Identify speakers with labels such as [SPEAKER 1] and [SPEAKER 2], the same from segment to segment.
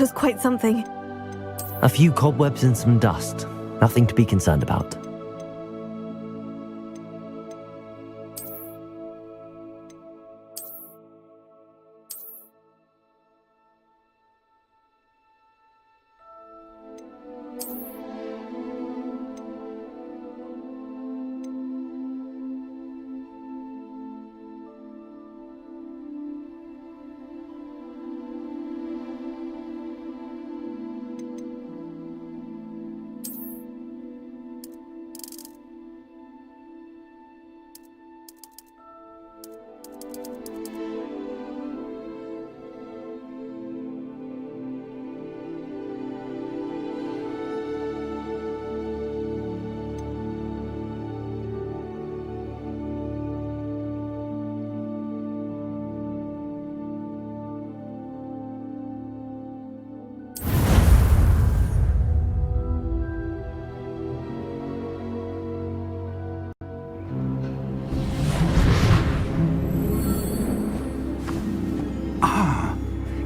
[SPEAKER 1] was quite something.
[SPEAKER 2] A few cobwebs and some dust. Nothing to be concerned about.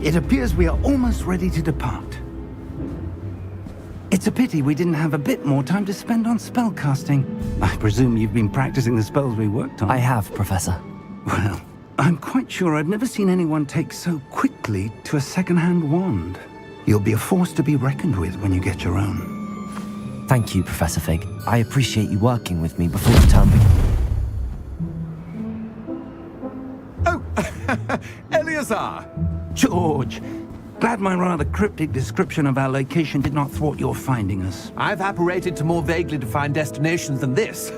[SPEAKER 3] It appears we are almost ready to depart. It's a pity we didn't have a bit more time to spend on spellcasting. I presume you've been practicing the spells we worked on.
[SPEAKER 2] I have, Professor.
[SPEAKER 3] Well, I'm quite sure I've never seen anyone take so quickly to a second-hand wand. You'll be a force to be reckoned with when you get your own.
[SPEAKER 2] Thank you, Professor Fig. I appreciate you working with me before the term begins.
[SPEAKER 4] Oh, Eleazar!
[SPEAKER 3] George, glad my rather cryptic description of our location did not thwart your finding us.
[SPEAKER 4] I've apparated to more vaguely defined destinations than this.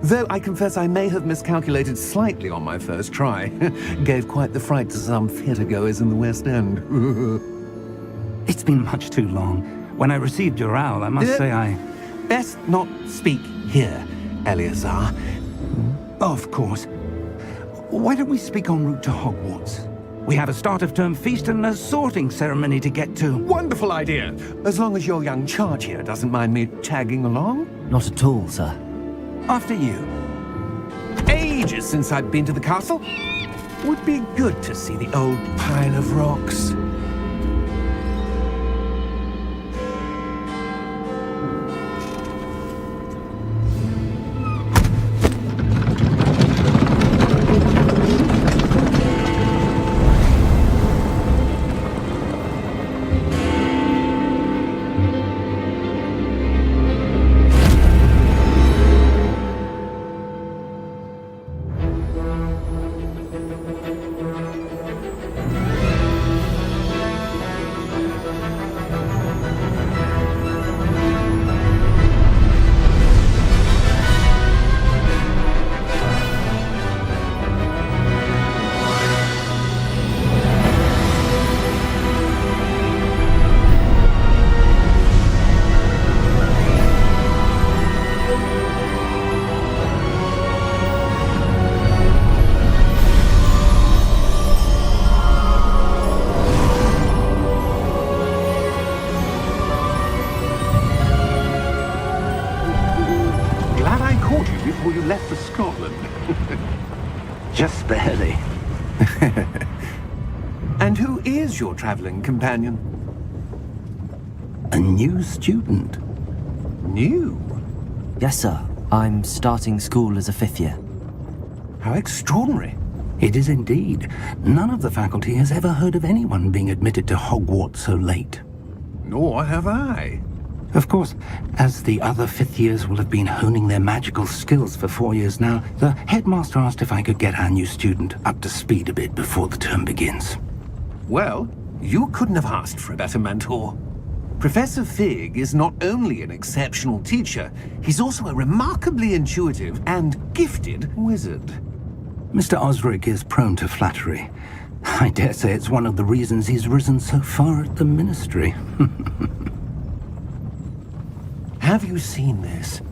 [SPEAKER 4] Though I confess I may have miscalculated slightly on my first try. Gave quite the fright to some theatre-goers in the West End.
[SPEAKER 3] It's been much too long. When I received your owl, I must say I...
[SPEAKER 4] Best not speak here, Eleazar.
[SPEAKER 3] Of course. Why don't we speak en route to Hogwarts? We have a start-of-term feast and a sorting ceremony to get to.
[SPEAKER 4] Wonderful idea! As long as your young charge here doesn't mind me tagging along.
[SPEAKER 2] Not at all, sir.
[SPEAKER 3] After you.
[SPEAKER 4] Ages since I'd been to the castle. Would be good to see the old pile of rocks. Before you left for Scotland.
[SPEAKER 3] Just barely.
[SPEAKER 4] And who is your traveling companion?
[SPEAKER 3] A new student.
[SPEAKER 4] New?
[SPEAKER 2] Yes, sir. I'm starting school as a 5th year.
[SPEAKER 4] How extraordinary.
[SPEAKER 3] It is indeed. None of the faculty has ever heard of anyone being admitted to Hogwarts so late.
[SPEAKER 4] Nor have I.
[SPEAKER 3] Of course, as the other 5th years will have been honing their magical skills for 4 years now, the headmaster asked if I could get our new student up to speed a bit before the term begins.
[SPEAKER 4] Well, you couldn't have asked for a better mentor. Professor Fig is not only an exceptional teacher, he's also a remarkably intuitive and gifted wizard.
[SPEAKER 3] Mr. Osric is prone to flattery. I dare say it's one of the reasons he's risen so far at the Ministry.
[SPEAKER 4] Have you seen this?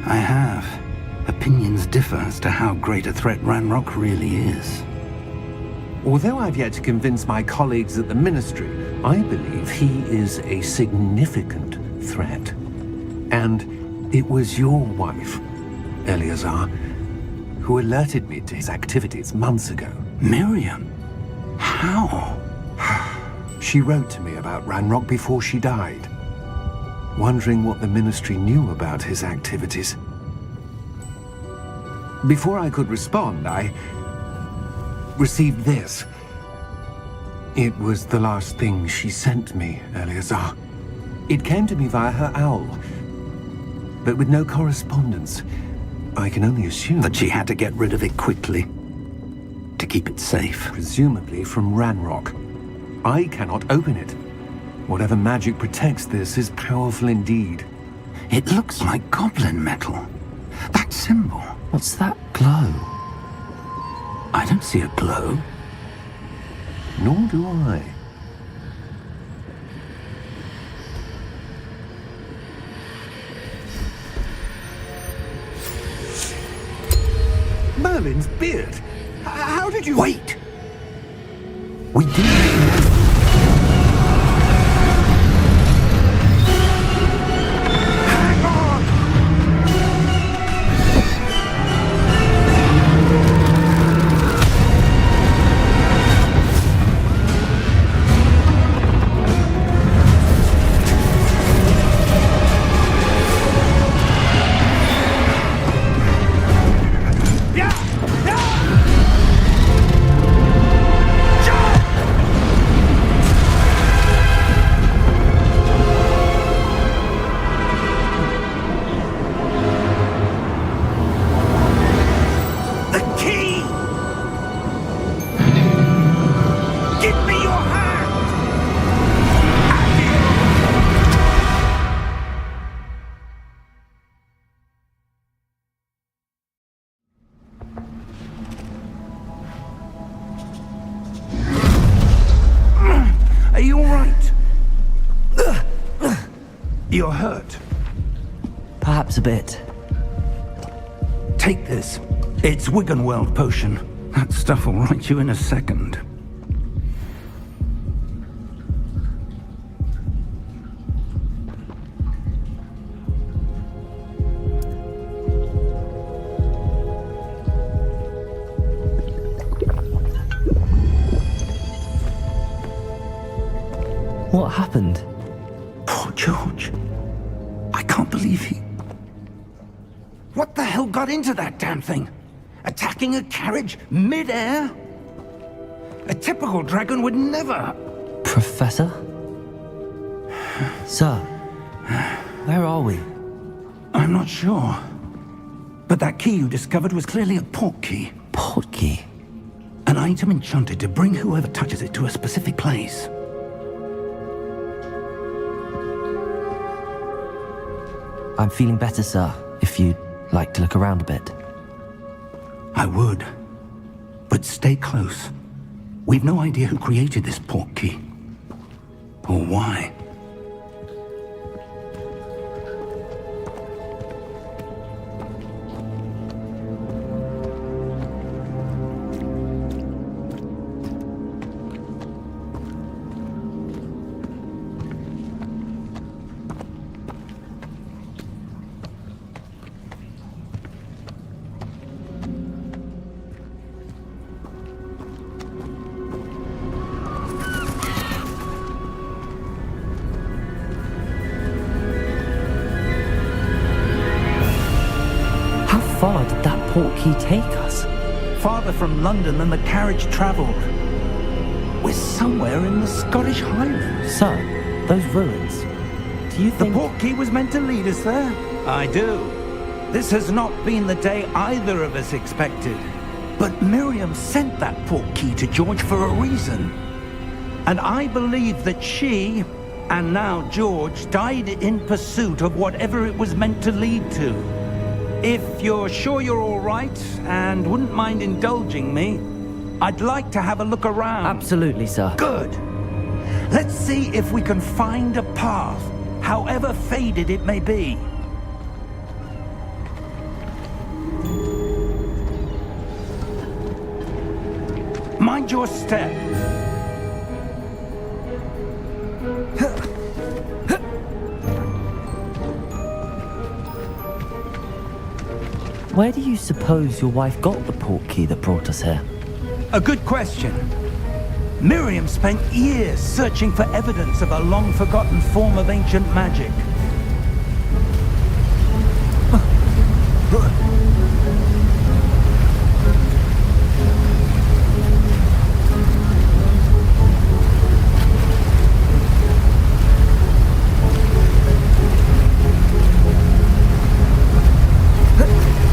[SPEAKER 3] I have. Opinions differ as to how great a threat Ranrock really is.
[SPEAKER 4] Although I've yet to convince my colleagues at the Ministry, I believe he is a significant threat. And it was your wife, Eleazar, who alerted me to his activities months ago.
[SPEAKER 3] Miriam? How?
[SPEAKER 4] She wrote to me about Ranrock before she died, wondering what the Ministry knew about his activities. Before I could respond, I received this. It was the last thing she sent me, Eleazar. It came to me via her owl, but with no correspondence. I can only assume
[SPEAKER 3] That she had to get rid of it quickly to keep it safe.
[SPEAKER 4] presumably from Ranrock. I cannot open it. Whatever magic protects this is powerful indeed.
[SPEAKER 3] It looks like goblin metal. That symbol.
[SPEAKER 2] What's that glow?
[SPEAKER 3] I don't see a glow.
[SPEAKER 4] Nor do I. Merlin's beard. How did you...
[SPEAKER 3] Wait! We didn't... Are you all right? You're hurt.
[SPEAKER 2] Perhaps a bit.
[SPEAKER 3] Take this. It's Wiggenweld potion. That stuff will right you in a second.
[SPEAKER 2] What happened?
[SPEAKER 3] Poor George. I can't believe he... What the hell got into that damn thing? Attacking a carriage mid-air? A typical dragon would never...
[SPEAKER 2] Professor? Sir, where are we?
[SPEAKER 3] I'm not sure. But that key you discovered was clearly a port key.
[SPEAKER 2] Port key?
[SPEAKER 3] An item enchanted to bring whoever touches it to a specific place.
[SPEAKER 2] I'm feeling better, sir, if you'd like to look around a bit.
[SPEAKER 3] I would. But stay close. We've no idea who created this port key. Or why.
[SPEAKER 2] How far did that port key take us?
[SPEAKER 3] Farther from London than the carriage travelled. We're somewhere in the Scottish Highlands.
[SPEAKER 2] Sir, those ruins. Do you
[SPEAKER 3] The
[SPEAKER 2] think...
[SPEAKER 3] port key was meant to lead us there? I do. This has not been the day either of us expected. But Miriam sent that port key to George for a reason. And I believe that she, and now George, died in pursuit of whatever it was meant to lead to. If you're sure you're all right, and wouldn't mind indulging me, I'd like to have a look around.
[SPEAKER 2] Absolutely, sir.
[SPEAKER 3] Good. Let's see if we can find a path, however faded it may be. Mind your step.
[SPEAKER 2] Where do you suppose your wife got the port key that brought us here?
[SPEAKER 3] A good question. Miriam spent years searching for evidence of a long-forgotten form of ancient magic.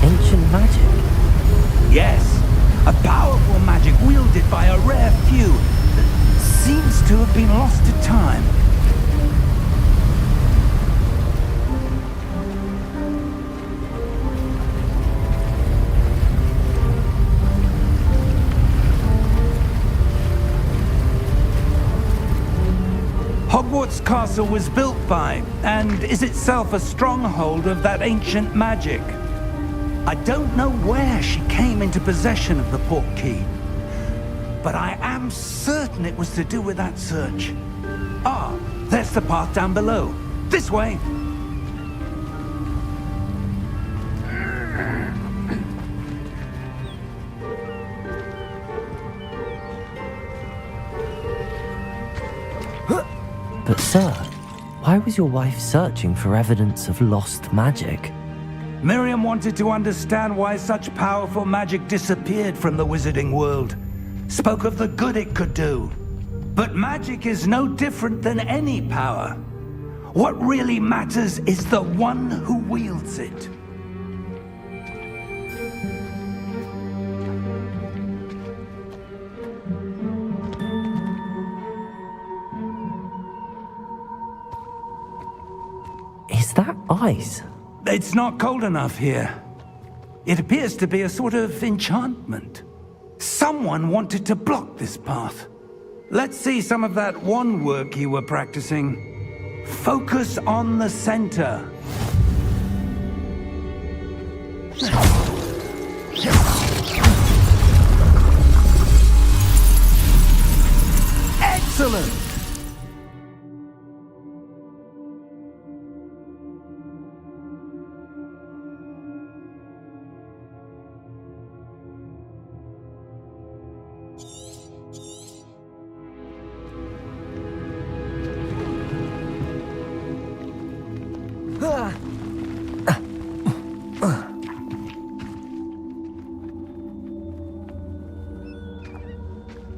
[SPEAKER 2] Ancient magic?
[SPEAKER 3] Yes, a powerful magic wielded by a rare few that seems to have been lost to time. Hogwarts Castle was built by, and is itself a stronghold of that ancient magic. I don't know where she came into possession of the portkey, but I am certain it was to do with that search. Ah, there's the path down below. This way!
[SPEAKER 2] But sir, why was your wife searching for evidence of lost magic?
[SPEAKER 3] Miriam wanted to understand why such powerful magic disappeared from the wizarding world. Spoke of the good it could do. But magic is no different than any power. What really matters is the one who wields it.
[SPEAKER 2] Is that ice?
[SPEAKER 3] It's not cold enough here. It appears to be a sort of enchantment. Someone wanted to block this path. Let's see some of that wand work you were practicing. Focus on the center. Excellent!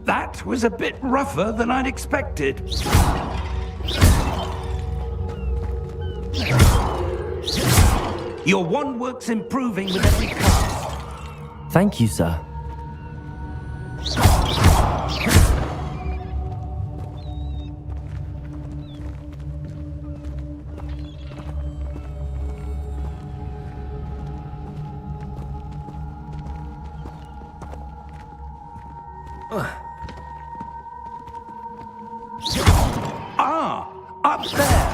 [SPEAKER 3] That was a bit rougher than I'd expected. Your wand work's improving with every cast.
[SPEAKER 2] Thank you, sir.
[SPEAKER 3] Ah, up there.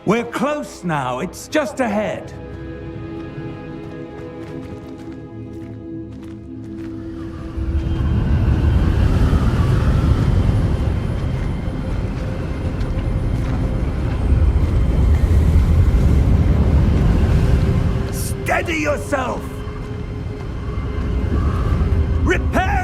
[SPEAKER 3] We're close now. It's just ahead. Steady yourself! Reparo!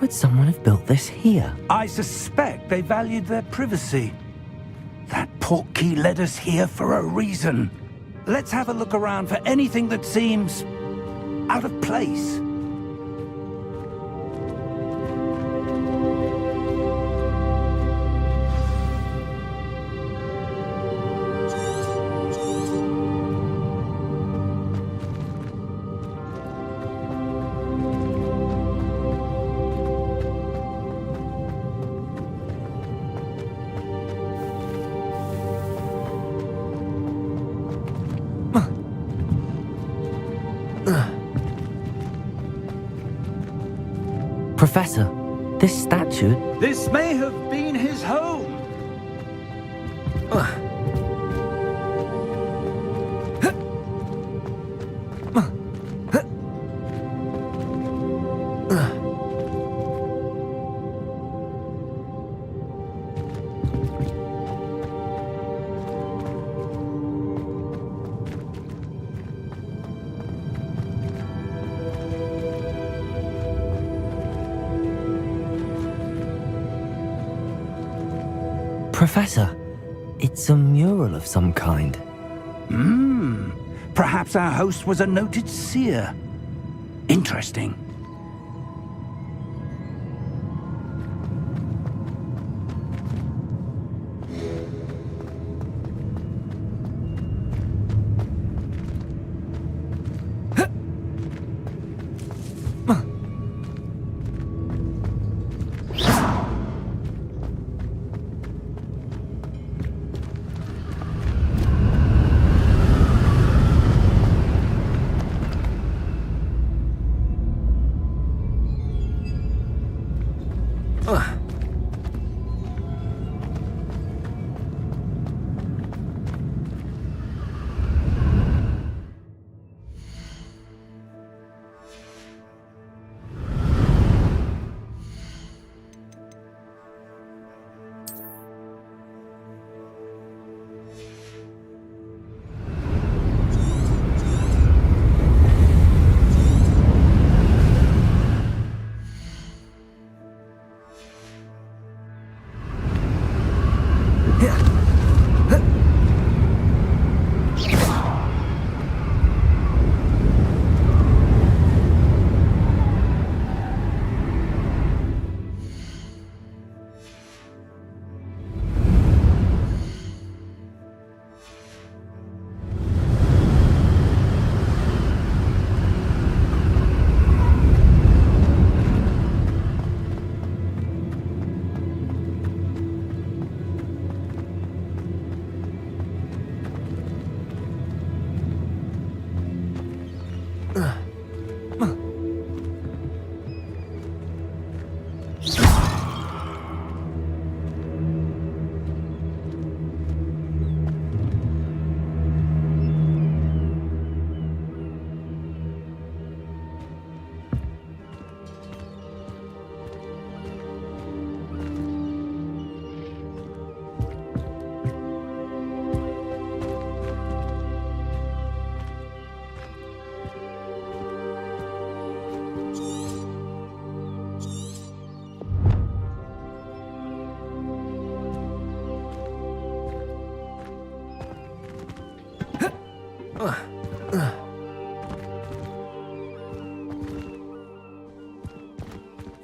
[SPEAKER 2] would someone have built this here?
[SPEAKER 3] I suspect they valued their privacy. That portkey led us here for a reason. Let's have a look around for anything that seems out of place.
[SPEAKER 2] Professor, this statue...
[SPEAKER 3] This may have been his home.
[SPEAKER 2] Professor, it's a mural of some kind.
[SPEAKER 3] Perhaps our host was a noted seer. Interesting.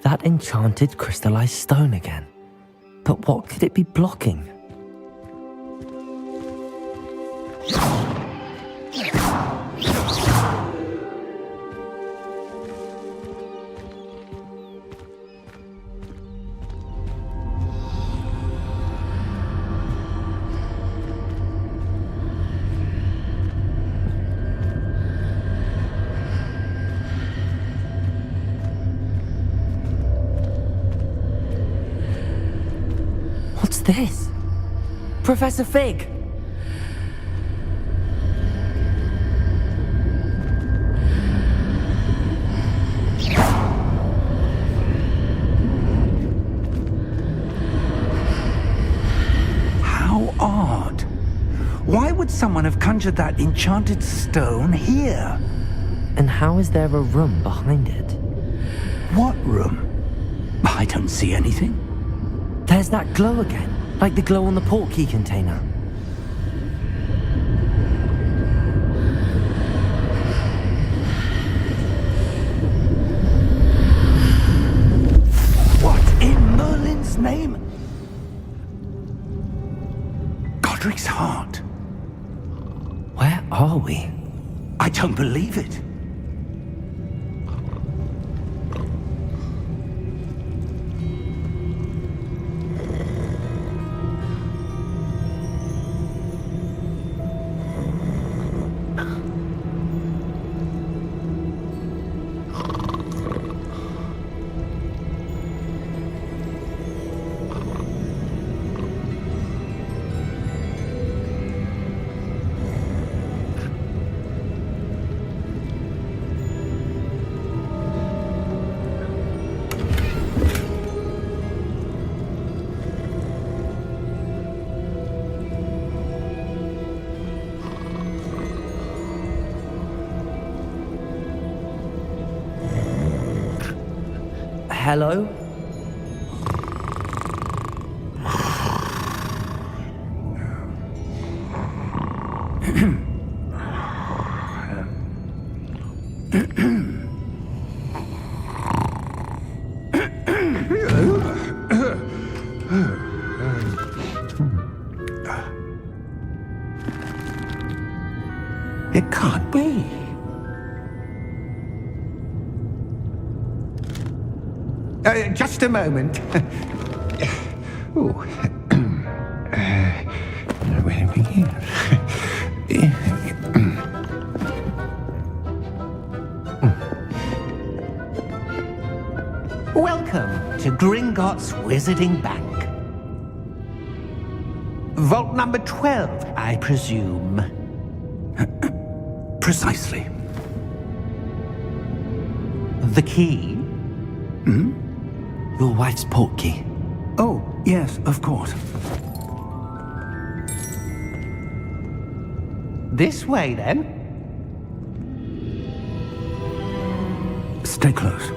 [SPEAKER 2] That enchanted crystallized stone again. But what could it be blocking? What's this? Professor Fig!
[SPEAKER 3] How odd. Why would someone have conjured that enchanted stone here?
[SPEAKER 2] And how is there a room behind it?
[SPEAKER 3] What room? I don't see anything.
[SPEAKER 2] There's that glow again, like the glow on the portkey container.
[SPEAKER 3] What in Merlin's name? Godric's heart.
[SPEAKER 2] Where are we?
[SPEAKER 3] I don't believe it.
[SPEAKER 2] Hello?
[SPEAKER 3] It can't be. Just a moment. Ooh. Where to begin? Welcome to Gringotts Wizarding Bank. Vault number 12, I presume. Precisely. The key?
[SPEAKER 2] Your wife's portkey.
[SPEAKER 3] Oh, yes, of course. This way, then. Stay close.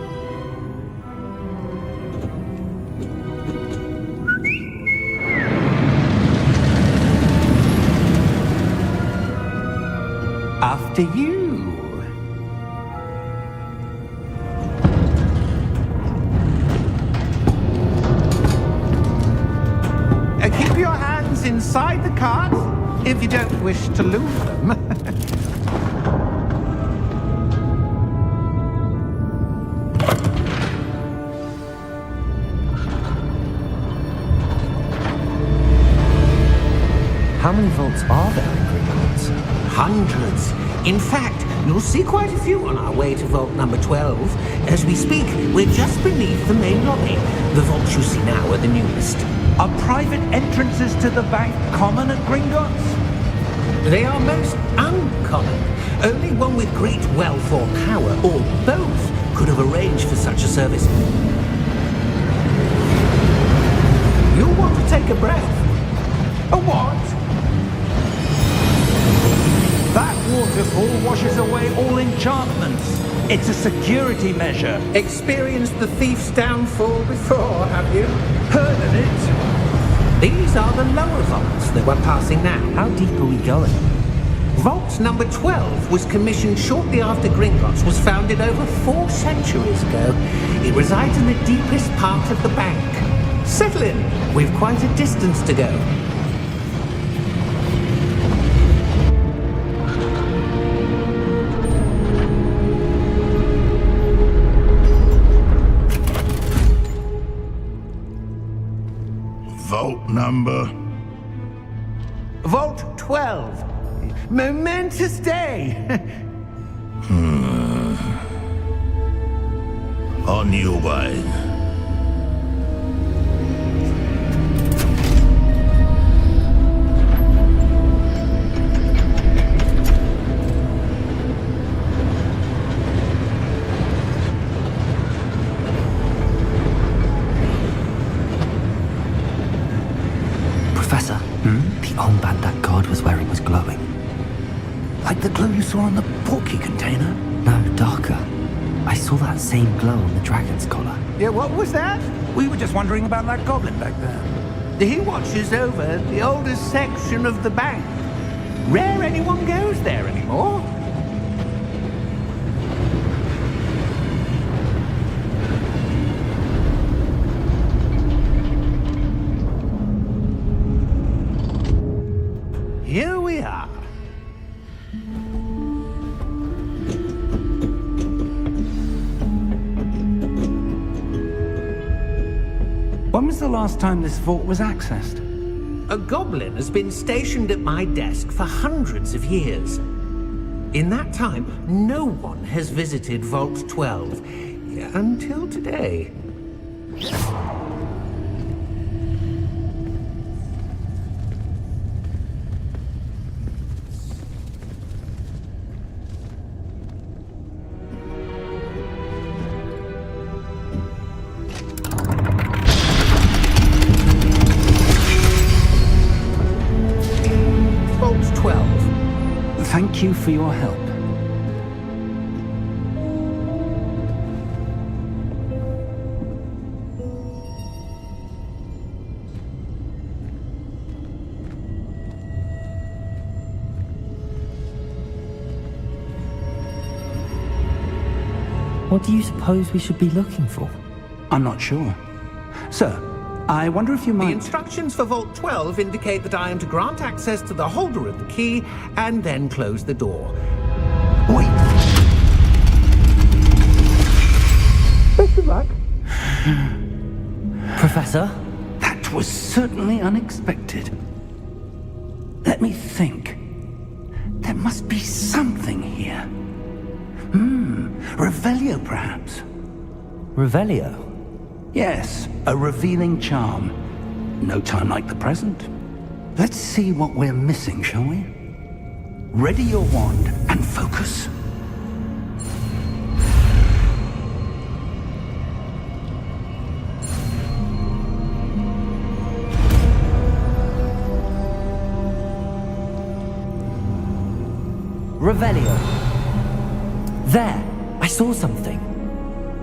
[SPEAKER 3] After you. Keep your hands inside the cart if you don't wish to lose them.
[SPEAKER 2] How many vaults are there in Gringotts?
[SPEAKER 1] Hundreds. In fact, you'll see quite a few on our way to vault number 12. As we speak, we're just beneath the main lobby. The vaults you see now are the newest.
[SPEAKER 3] Are private entrances to the bank common at Gringotts?
[SPEAKER 1] They are most uncommon. Only one with great wealth or power, or both, could have arranged for such a service. You'll want to take a breath.
[SPEAKER 3] A what? That waterfall washes away all enchantments. It's a security measure.
[SPEAKER 1] Experienced the thief's downfall before, have you?
[SPEAKER 3] Heard of it?
[SPEAKER 1] These are the lower vaults that we're passing now.
[SPEAKER 2] How deep are we going?
[SPEAKER 1] Vault number 12 was commissioned shortly after Gringotts was founded over 4 centuries ago. It resides in the deepest part of the bank. Settle in. We've quite a distance to go.
[SPEAKER 5] Vault number?
[SPEAKER 3] Vault 12. Momentous day.
[SPEAKER 5] On your way.
[SPEAKER 2] Professor, the armband that guard was wearing was glowing.
[SPEAKER 3] Like the glow you saw on the portkey container?
[SPEAKER 2] No, darker. I saw that same glow on the dragon's collar.
[SPEAKER 1] Yeah, what was that?
[SPEAKER 3] We were just wondering about that goblin back there.
[SPEAKER 1] He watches over the oldest section of the bank. Rare anyone goes there anymore. Here we are.
[SPEAKER 3] When was the last time this vault was accessed?
[SPEAKER 1] A goblin has been stationed at my desk for hundreds of years. In that time, no one has visited Vault 12 until today. Vault 12.
[SPEAKER 3] Thank you for your help.
[SPEAKER 2] What do you suppose we should be looking for?
[SPEAKER 3] I'm not sure. Sir, I wonder if you
[SPEAKER 1] The
[SPEAKER 3] might...
[SPEAKER 1] instructions for Vault 12 indicate that I am to grant access to the holder of the key and then close the door.
[SPEAKER 3] Wait!
[SPEAKER 1] Best of luck.
[SPEAKER 2] Professor?
[SPEAKER 3] That was certainly unexpected. Let me think. There must be something here. Revelio, perhaps?
[SPEAKER 2] Revelio?
[SPEAKER 3] Yes, a revealing charm. No time like the present. Let's see what we're missing, shall we? Ready your wand and focus.
[SPEAKER 2] Revelio. There! I saw something.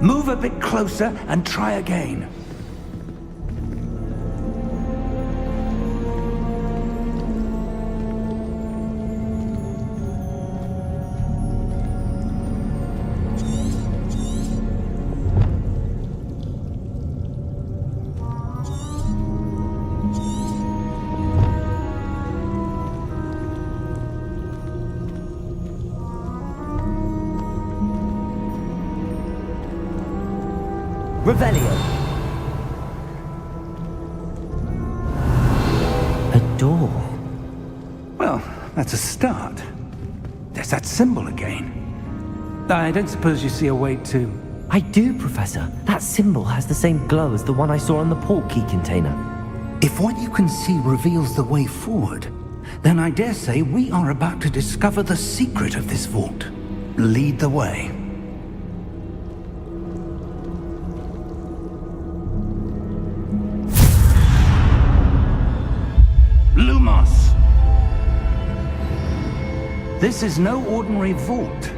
[SPEAKER 3] Move a bit closer and try again.
[SPEAKER 2] Revelio. A door.
[SPEAKER 3] Well, that's a start. There's that symbol again. I don't suppose you see a way to...
[SPEAKER 2] I do, Professor. That symbol has the same glow as the one I saw on the port key container.
[SPEAKER 3] If what you can see reveals the way forward, then I dare say we are about to discover the secret of this vault. Lead the way. Lumos! This is no ordinary vault.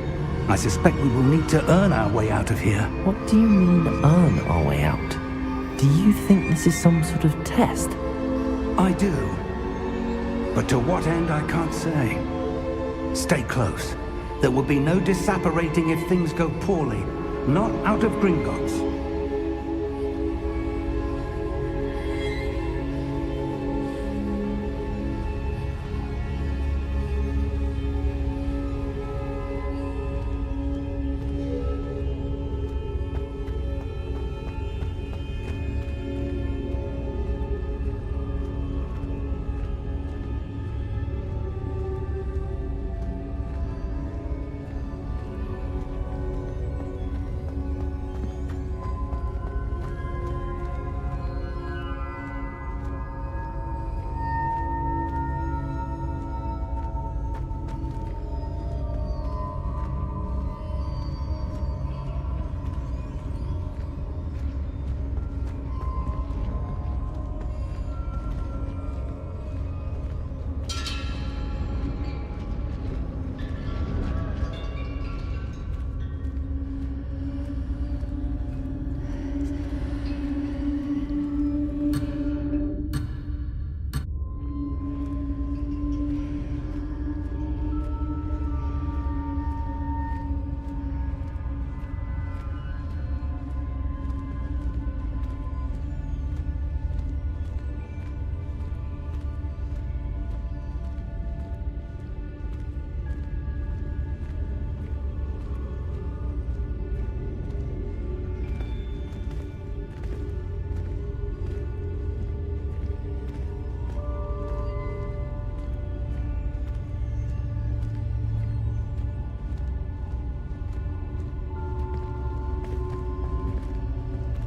[SPEAKER 3] I suspect we will need to earn our way out of here.
[SPEAKER 2] What do you mean, earn our way out? Do you think this is some sort of test?
[SPEAKER 3] I do. But to what end, I can't say. Stay close. There will be no disapparating if things go poorly. Not out of Gringotts.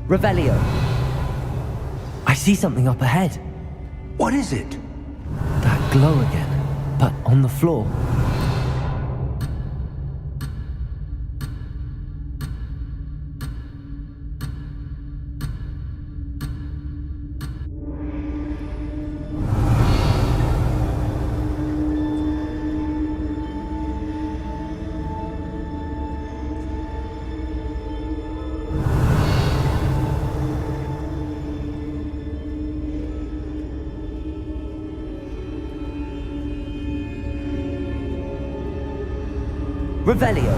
[SPEAKER 2] Revelio. I see something up ahead.
[SPEAKER 3] What is it?
[SPEAKER 2] That glow again, but on the floor. Revelio.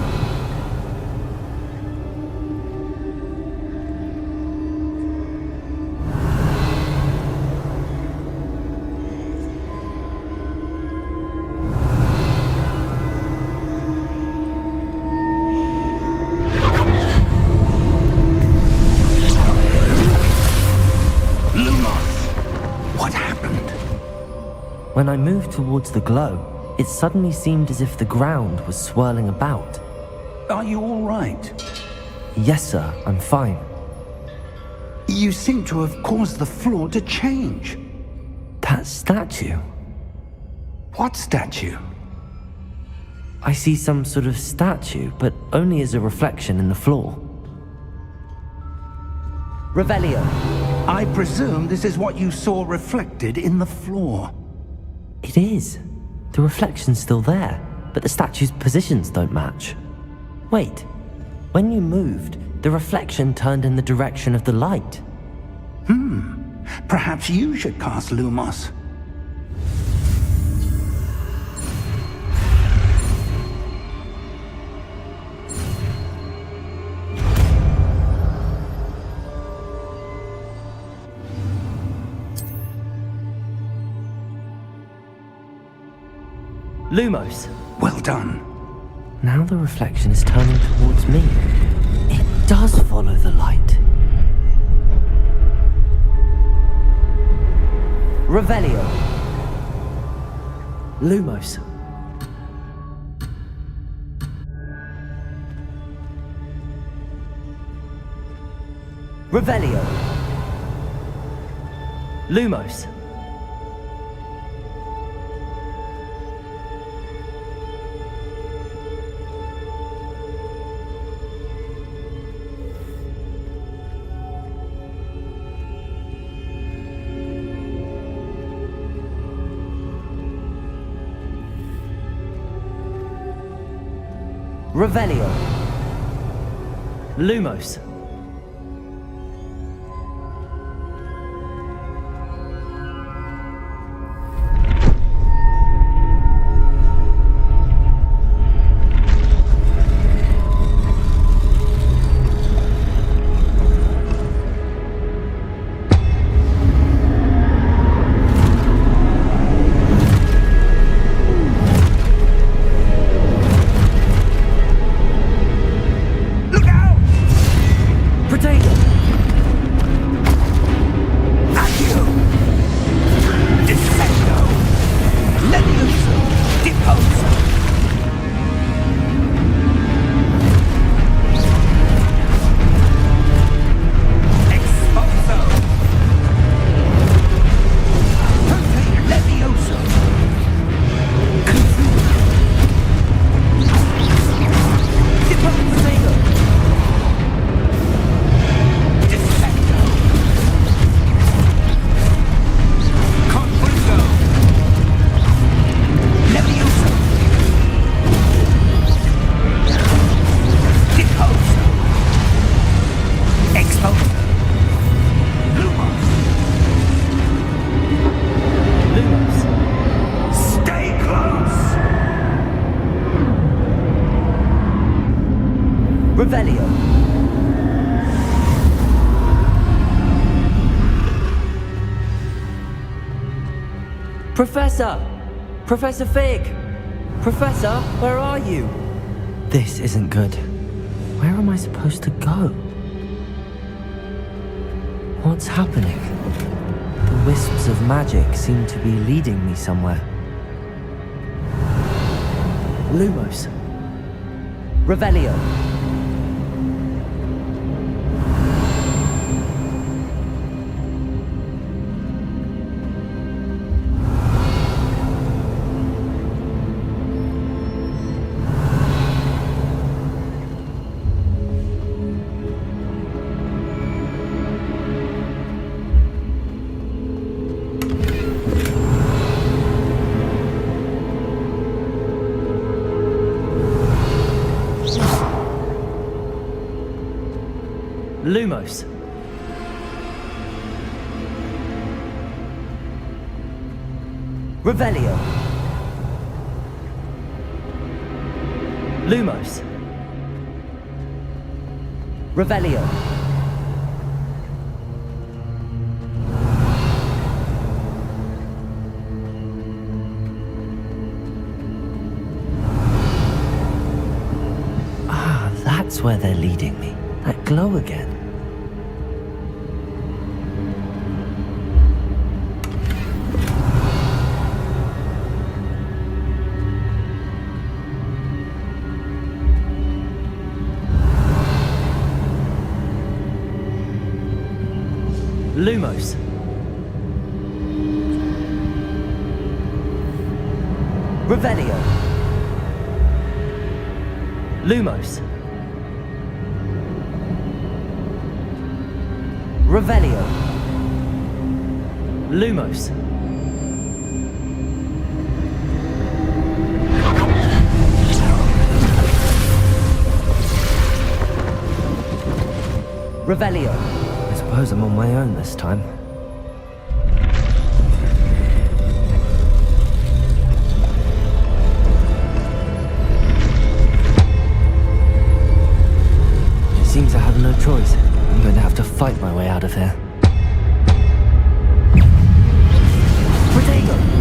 [SPEAKER 3] What happened?
[SPEAKER 2] When I moved towards the glow, it suddenly seemed as if the ground was swirling about.
[SPEAKER 3] Are you all right?
[SPEAKER 2] Yes, sir, I'm fine.
[SPEAKER 3] You seem to have caused the floor to change.
[SPEAKER 2] That statue.
[SPEAKER 3] What statue?
[SPEAKER 2] I see some sort of statue, but only as a reflection in the floor. Revelio.
[SPEAKER 3] I presume this is what you saw reflected in the floor.
[SPEAKER 2] It is. The reflection's still there, but the statue's positions don't match. Wait, when you moved, the reflection turned in the direction of the light.
[SPEAKER 3] Perhaps you should cast Lumos.
[SPEAKER 2] Lumos.
[SPEAKER 3] Well done.
[SPEAKER 2] Now the reflection is turning towards me. It does follow the light. Revelio. Lumos. Revelio. Lumos. Revelio. Lumos. Revelio. Professor! Professor Fig! Professor, where are you? This isn't good. Where am I supposed to go? What's happening? The wisps of magic seem to be leading me somewhere. Lumos. Revelio. Lumos. Revelio. Lumos. Revelio. Ah, that's where they're leading me. That glow again. Lumos. Revelio. Lumos. Revelio. Lumos. Revelio. I suppose I'm on my own this time. It seems I have no choice. I'm going to have to fight my way out of here. Protego!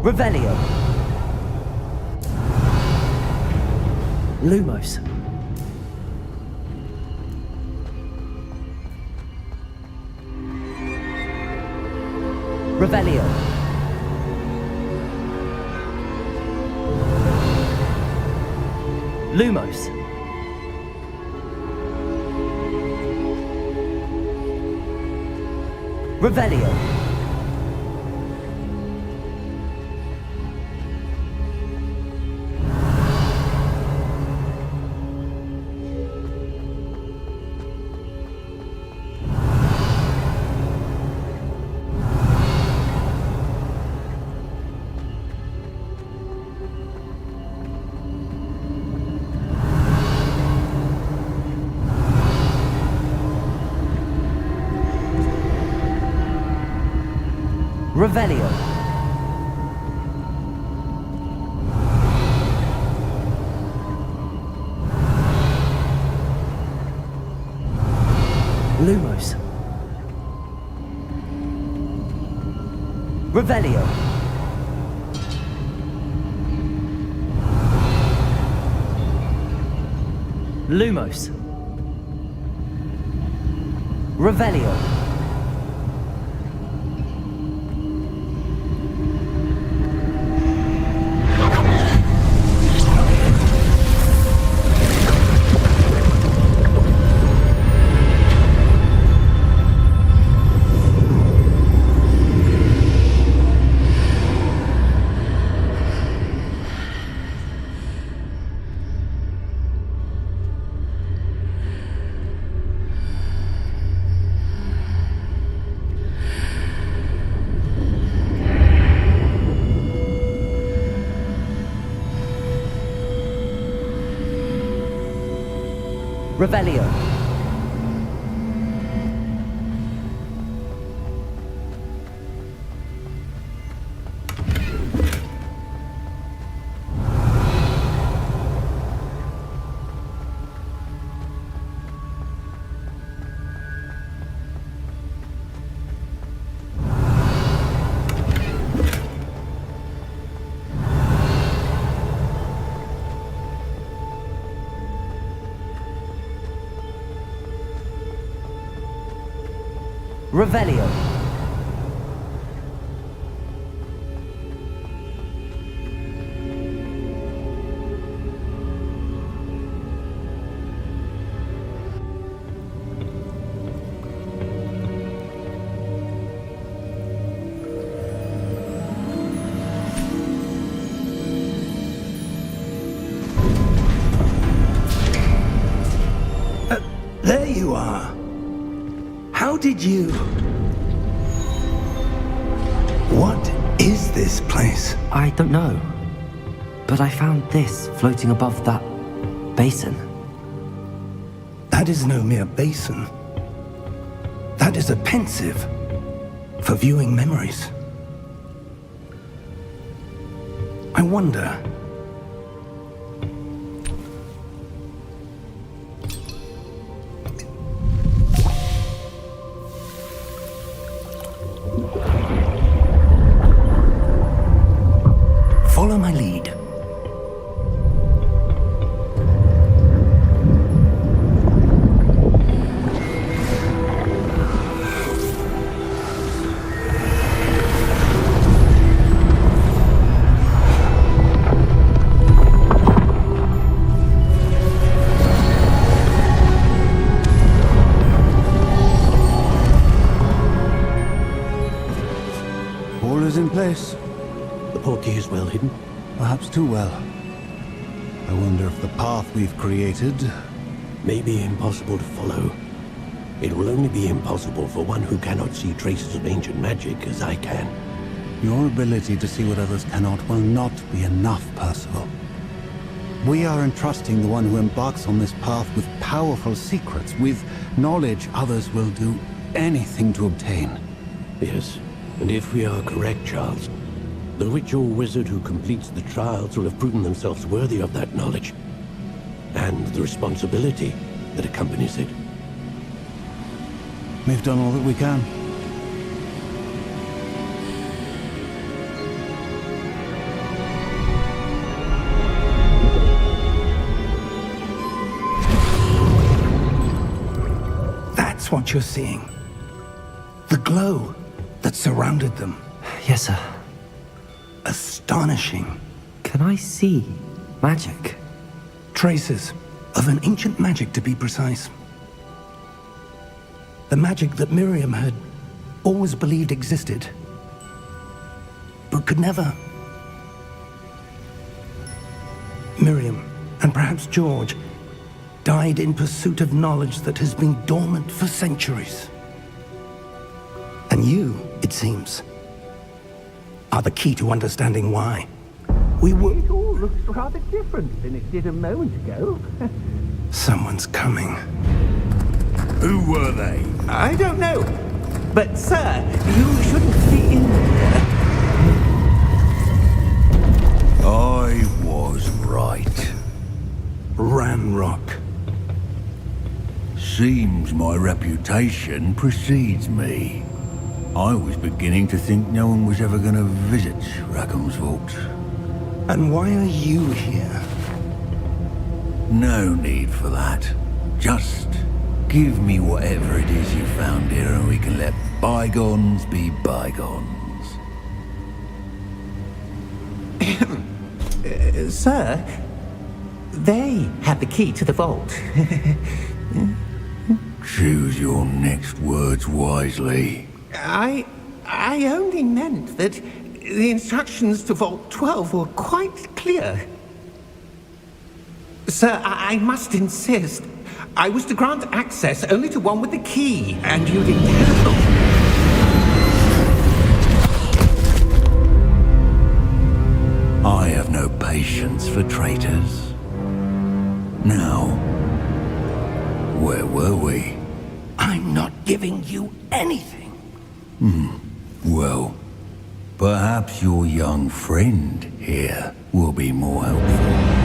[SPEAKER 2] Revelio. Lumos. Revelio. Lumos. Revelio. Revelio. Lumos. Revelio. Lumos. Revelio. Revelio. Revelio.
[SPEAKER 3] There you are. How did you... What is this place?
[SPEAKER 2] I don't know. But I found this floating above that basin.
[SPEAKER 3] That is no mere basin. That is a pensive for viewing memories. I wonder... Follow my lead.
[SPEAKER 6] All is in place.
[SPEAKER 7] The portkey is well hidden.
[SPEAKER 6] Perhaps too well. I wonder if the path we've created...
[SPEAKER 7] May be impossible to follow. It will only be impossible for one who cannot see traces of ancient magic as I can.
[SPEAKER 6] Your ability to see what others cannot will not be enough, Percival. We are entrusting the one who embarks on this path with powerful secrets, with knowledge others will do anything to obtain.
[SPEAKER 7] Yes, and if we are correct, Charles, the witch or wizard who completes the trials will have proven themselves worthy of that knowledge, and the responsibility that accompanies it.
[SPEAKER 6] We've done all that we can.
[SPEAKER 3] That's what you're seeing. The glow that surrounded them.
[SPEAKER 2] Yes, sir.
[SPEAKER 3] Astonishing.
[SPEAKER 2] Can I see magic?
[SPEAKER 3] Traces of an ancient magic, to be precise. The magic that Miriam had always believed existed, but could never. Miriam, and perhaps George, died in pursuit of knowledge that has been dormant for centuries. And you, it seems, are the key to understanding why.
[SPEAKER 1] It all looks rather different than it did a moment ago.
[SPEAKER 3] Someone's coming.
[SPEAKER 5] Who were they?
[SPEAKER 1] I don't know. But, sir, you shouldn't be in there.
[SPEAKER 5] I was right.
[SPEAKER 3] Ranrock.
[SPEAKER 5] Seems my reputation precedes me. I was beginning to think no one was ever going to visit Rackham's vault.
[SPEAKER 3] And why are you here?
[SPEAKER 5] No need for that. Just give me whatever it is you found here and we can let bygones be bygones.
[SPEAKER 1] Sir, they had the key to the vault.
[SPEAKER 5] Choose your next words wisely.
[SPEAKER 1] I only meant that the instructions to Vault 12 were quite clear. Sir, I must insist. I was to grant access only to one with the key, and you didn't have.
[SPEAKER 5] I have no patience for traitors. Now, Where were we?
[SPEAKER 3] I'm not giving you anything.
[SPEAKER 5] Well, perhaps your young friend here will be more helpful.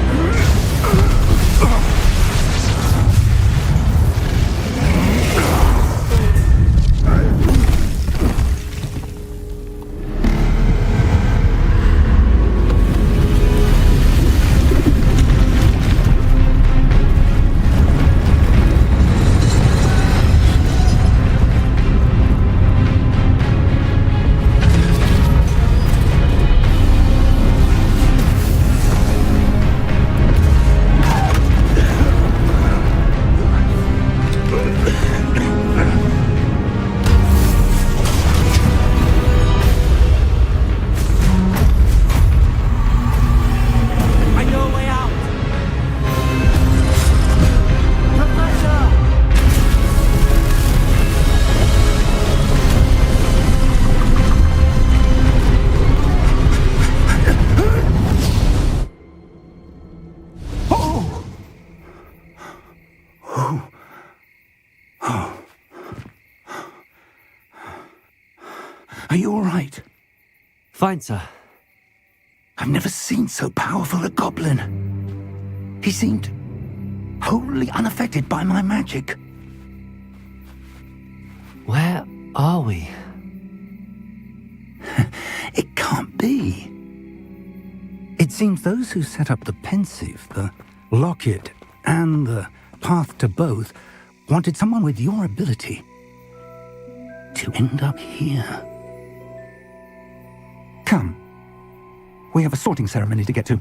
[SPEAKER 3] Are you all right?
[SPEAKER 2] Fine, sir.
[SPEAKER 3] I've never seen so powerful a goblin. He seemed wholly unaffected by my magic.
[SPEAKER 2] Where are we?
[SPEAKER 3] It can't be. It seems those who set up the pensive, the locket, and the path to both wanted someone with your ability to end up here. Come. We have a sorting ceremony to get to.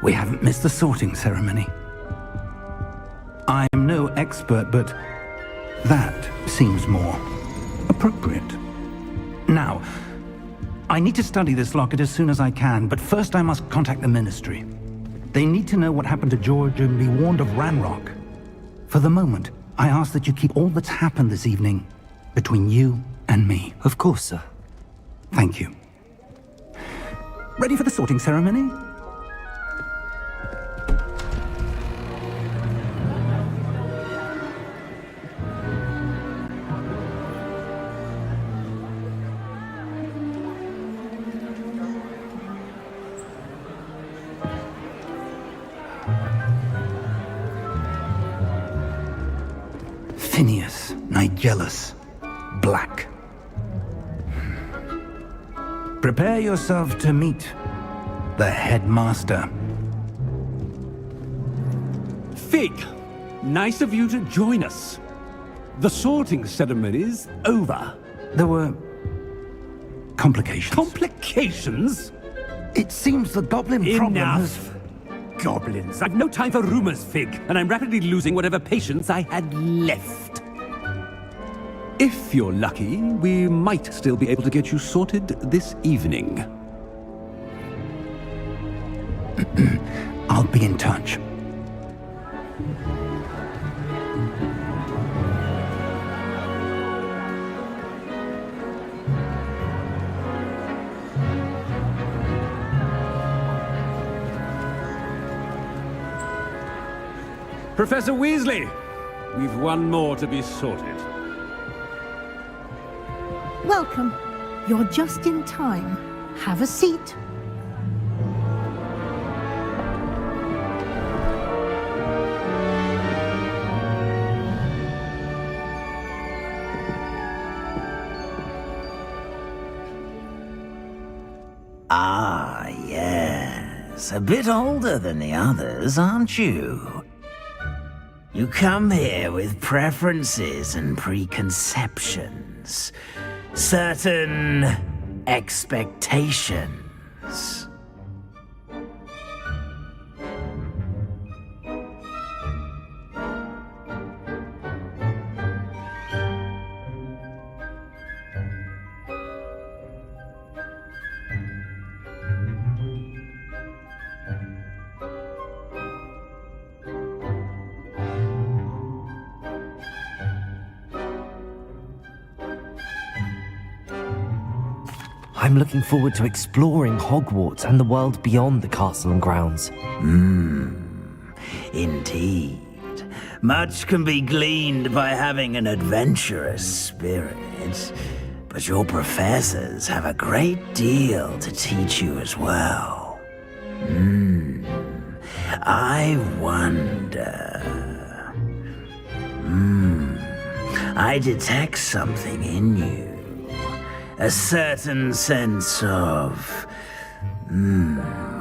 [SPEAKER 3] We haven't missed the sorting ceremony. I am no expert, but that seems more appropriate. Now, I need to study this locket as soon as I can, but first I must contact the Ministry. They need to know what happened to George and be warned of Ranrock. For the moment, I ask that you keep all that's happened this evening between you and me.
[SPEAKER 2] Of course, sir.
[SPEAKER 3] Thank you. Ready for the sorting ceremony? Phineas, Nigellus, Black. Prepare yourself to meet the headmaster.
[SPEAKER 8] Fig, nice of you to join us. The sorting ceremony's over.
[SPEAKER 3] There were complications.
[SPEAKER 8] Complications?
[SPEAKER 3] It seems the goblin problem has...
[SPEAKER 8] Enough! Goblins. I've no time for rumors, Fig, and I'm rapidly losing whatever patience I had left. If you're lucky, we might still be able to get you sorted this evening.
[SPEAKER 3] I'll be in touch.
[SPEAKER 8] Professor Weasley, we've one more to be sorted.
[SPEAKER 9] Welcome. You're just in time. Have a seat.
[SPEAKER 10] Ah, yes. A bit older than the others, aren't you? You come here with preferences and preconceptions. Certain expectations.
[SPEAKER 2] I'm looking forward to exploring Hogwarts and the world beyond the castle and grounds.
[SPEAKER 10] Indeed. Much can be gleaned by having an adventurous spirit, but your professors have a great deal to teach you as well. I wonder... I detect something in you. A certain sense of...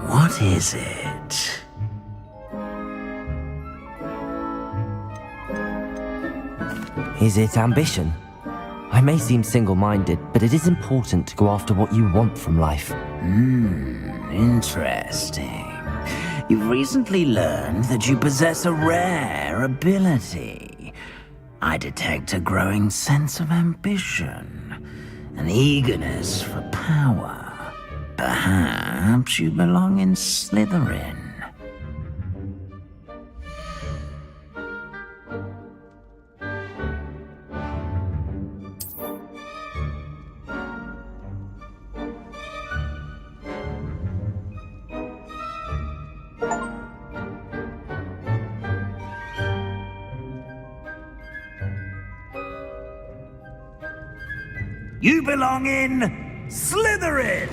[SPEAKER 10] what is it?
[SPEAKER 2] Is it ambition? I may seem single-minded, but it is important to go after what you want from life.
[SPEAKER 10] Interesting. You've recently learned that you possess a rare ability. I detect a growing sense of ambition. An eagerness for power. Perhaps you belong in Slytherin. You belong in Slytherin!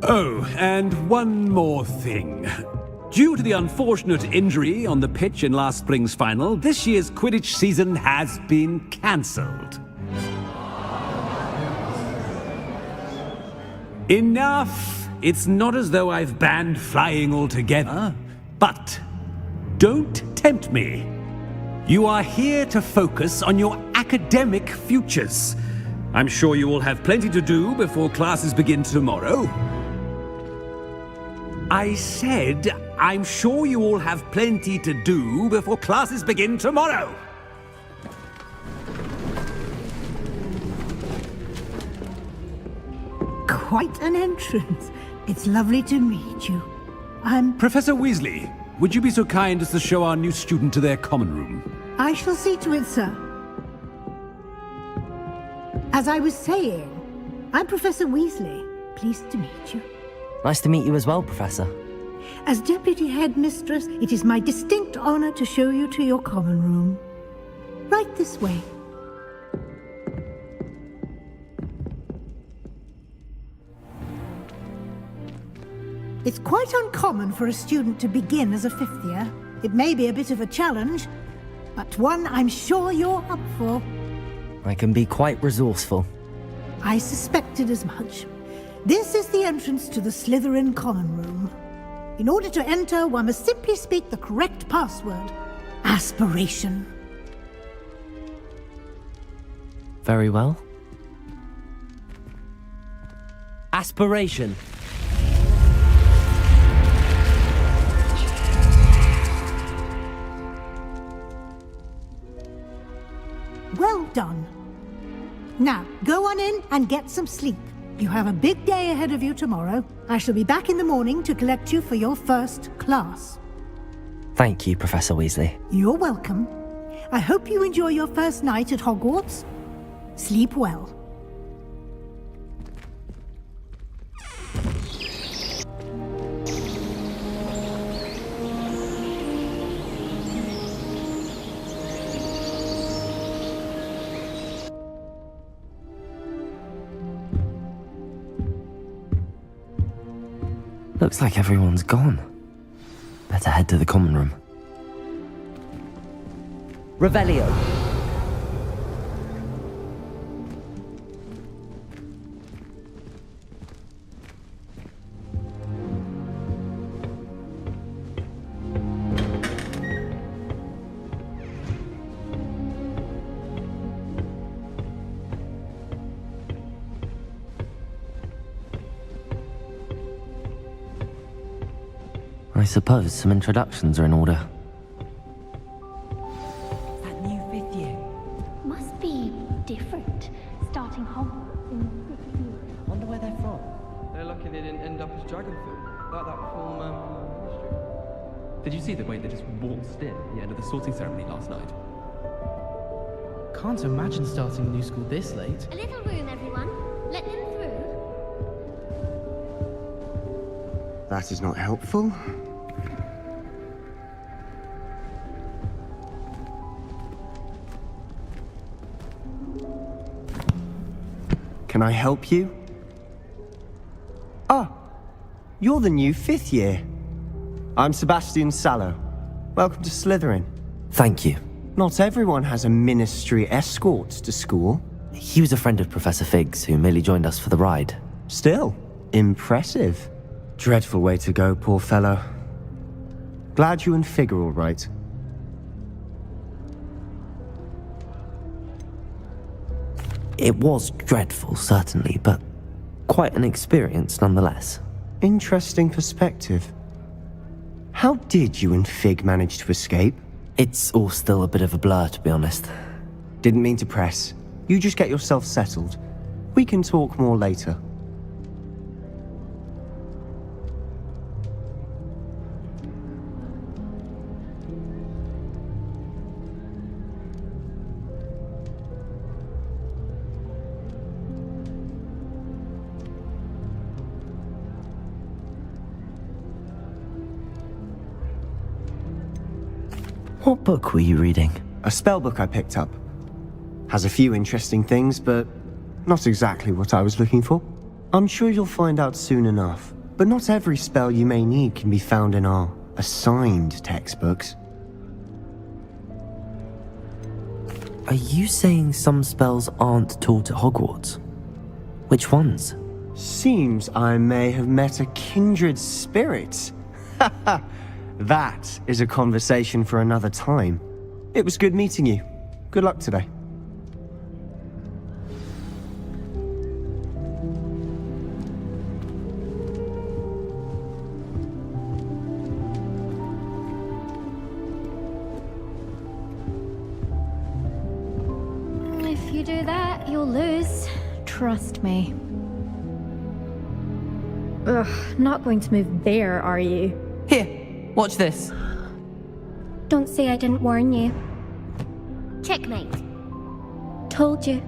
[SPEAKER 8] Oh, and one more thing. Due to the unfortunate injury on the pitch in last spring's final, this year's Quidditch season has been cancelled. Enough! It's not as though I've banned flying altogether. But don't tempt me. You are here to focus on your academic futures. I'm sure you will have plenty to do before classes begin tomorrow. I said, I'm sure you all have plenty to do before classes begin tomorrow.
[SPEAKER 9] Quite an entrance. It's lovely to meet you.
[SPEAKER 8] Professor Weasley, would you be so kind as to show our new student to their common room?
[SPEAKER 9] I shall see to it, sir. As I was saying, I'm Professor Weasley. Pleased to meet you.
[SPEAKER 2] Nice to meet you as well, Professor.
[SPEAKER 9] As Deputy Headmistress, it is my distinct honor to show you to your common room. Right this way. It's quite uncommon for a student to begin as a fifth year. It may be a bit of a challenge, but one I'm sure you're up for.
[SPEAKER 2] I can be quite resourceful.
[SPEAKER 9] I suspected as much. This is the entrance to the Slytherin common room. In order to enter, one must simply speak the correct password. Aspiration.
[SPEAKER 2] Very well. Aspiration.
[SPEAKER 9] Well done. Now, go on in and get some sleep. You have a big day ahead of you tomorrow. I shall be back in the morning to collect you for your first class.
[SPEAKER 2] Thank you, Professor Weasley.
[SPEAKER 9] You're welcome. I hope you enjoy your first night at Hogwarts. Sleep well.
[SPEAKER 2] Looks like everyone's gone. Better head to the common room. Revelio. I suppose some introductions are in order.
[SPEAKER 11] That new fifth year must be different. Starting Hogwarts in fifth year.
[SPEAKER 2] Wonder where they're from.
[SPEAKER 12] They're lucky they didn't end up as Dragonfoot, like that film history.
[SPEAKER 13] Did you see the way they just waltzed in at the end of the sorting ceremony last night?
[SPEAKER 14] Can't imagine starting a new school this late.
[SPEAKER 11] A little room, everyone. Let them through.
[SPEAKER 15] That is not helpful. Can I help you? Ah, you're the new fifth year. I'm Sebastian Sallow. Welcome to Slytherin.
[SPEAKER 2] Thank you.
[SPEAKER 15] Not everyone has a ministry escort to school.
[SPEAKER 2] He was a friend of Professor Fig's who merely joined us for the ride.
[SPEAKER 15] Still, impressive. Dreadful way to go, poor fellow. Glad you and Fig are all right.
[SPEAKER 2] It was dreadful, certainly, but quite an experience nonetheless.
[SPEAKER 15] Interesting perspective. How did you and Fig manage to escape?
[SPEAKER 2] It's all still a bit of a blur, to be honest.
[SPEAKER 15] Didn't mean to press. You just get yourself settled. We can talk more later.
[SPEAKER 2] What book were you reading?
[SPEAKER 15] A spell book I picked up. Has a few interesting things, but not exactly what I was looking for. I'm sure you'll find out soon enough. But not every spell you may need can be found in our assigned textbooks.
[SPEAKER 2] Are you saying some spells aren't taught at Hogwarts? Which ones?
[SPEAKER 15] Seems I may have met a kindred spirit. That is a conversation for another time. It was good meeting you. Good luck today.
[SPEAKER 11] If you do that, you'll lose. Trust me.
[SPEAKER 16] Ugh, not going to move there, are you?
[SPEAKER 14] Here, watch this.
[SPEAKER 11] Don't say I didn't warn you. Checkmate. Told you.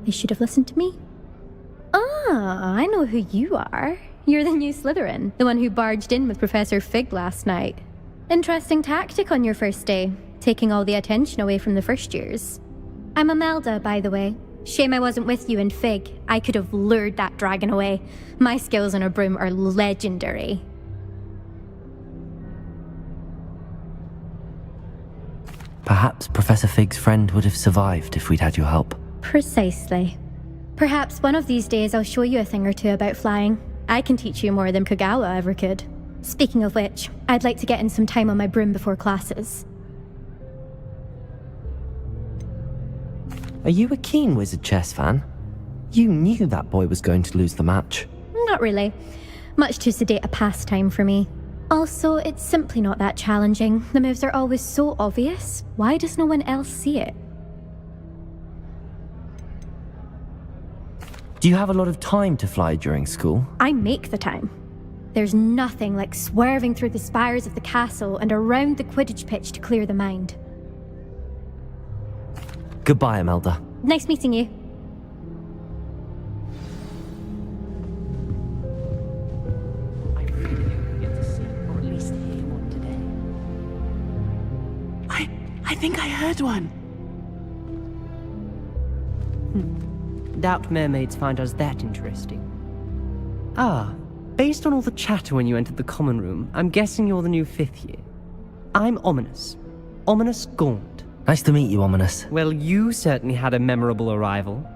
[SPEAKER 16] They should have listened to me. Ah, I know who you are. You're the new Slytherin, the one who barged in with Professor Fig last night. Interesting tactic on your first day, taking all the attention away from the first years.
[SPEAKER 11] I'm Imelda, by the way. Shame I wasn't with you in Fig. I could have lured that dragon away. My skills on a broom are legendary.
[SPEAKER 2] Perhaps Professor Fig's friend would have survived if we'd had your help.
[SPEAKER 16] Precisely.
[SPEAKER 11] Perhaps one of these days I'll show you a thing or two about flying. I can teach you more than Kagawa ever could. Speaking of which, I'd like to get in some time on my broom before classes.
[SPEAKER 2] Are you a keen Wizard chess fan? You knew that boy was going to lose the match.
[SPEAKER 11] Not really. Much too sedate a pastime for me. Also, it's simply not that challenging. The moves are always so obvious. Why does no one else see it?
[SPEAKER 2] Do you have a lot of time to fly during school?
[SPEAKER 11] I make the time. There's nothing like swerving through the spires of the castle and around the Quidditch pitch to clear the mind.
[SPEAKER 2] Goodbye, Imelda.
[SPEAKER 11] Nice meeting you.
[SPEAKER 14] I really hope we get to see, or at least hear one today.
[SPEAKER 17] I think I heard one.
[SPEAKER 14] Doubt mermaids find us that interesting. Ah, based on all the chatter when you entered the common room, I'm guessing you're the new 5th year. I'm Ominous. Ominous Gaunt.
[SPEAKER 2] Nice to meet you, Ominous.
[SPEAKER 14] Well, you certainly had a memorable arrival.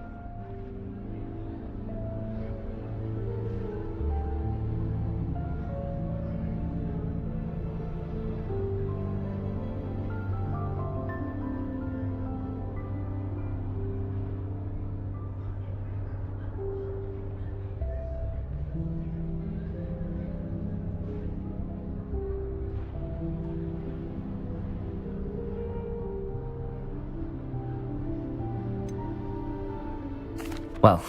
[SPEAKER 2] Well,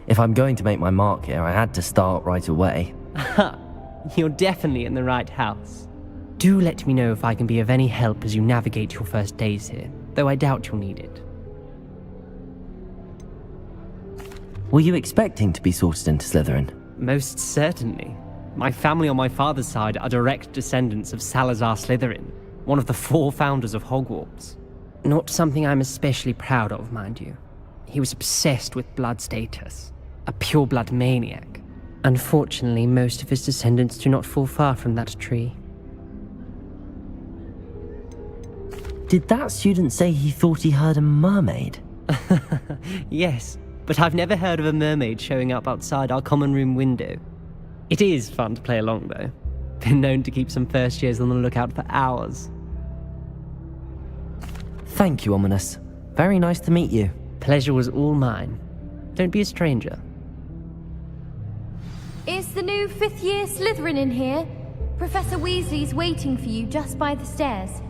[SPEAKER 2] if I'm going to make my mark here, I had to start right away.
[SPEAKER 14] Ha! You're definitely in the right house. Do let me know if I can be of any help as you navigate your first days here, though I doubt you'll need it.
[SPEAKER 2] Were you expecting to be sorted into Slytherin?
[SPEAKER 14] Most certainly. My family on my father's side are direct descendants of Salazar Slytherin, one of the 4 founders of Hogwarts. Not something I'm especially proud of, mind you. He was obsessed with blood status, a pure-blood maniac. Unfortunately, most of his descendants do not fall far from that tree.
[SPEAKER 2] Did that student say he thought he heard a mermaid?
[SPEAKER 14] Yes, but I've never heard of a mermaid showing up outside our common room window. It is fun to play along, though. Been known to keep some first years on the lookout for hours.
[SPEAKER 2] Thank you, Ominous. Very nice to meet you.
[SPEAKER 14] Pleasure was all mine. Don't be a stranger.
[SPEAKER 11] Is the new 5th year Slytherin in here? Professor Weasley's waiting for you just by the stairs.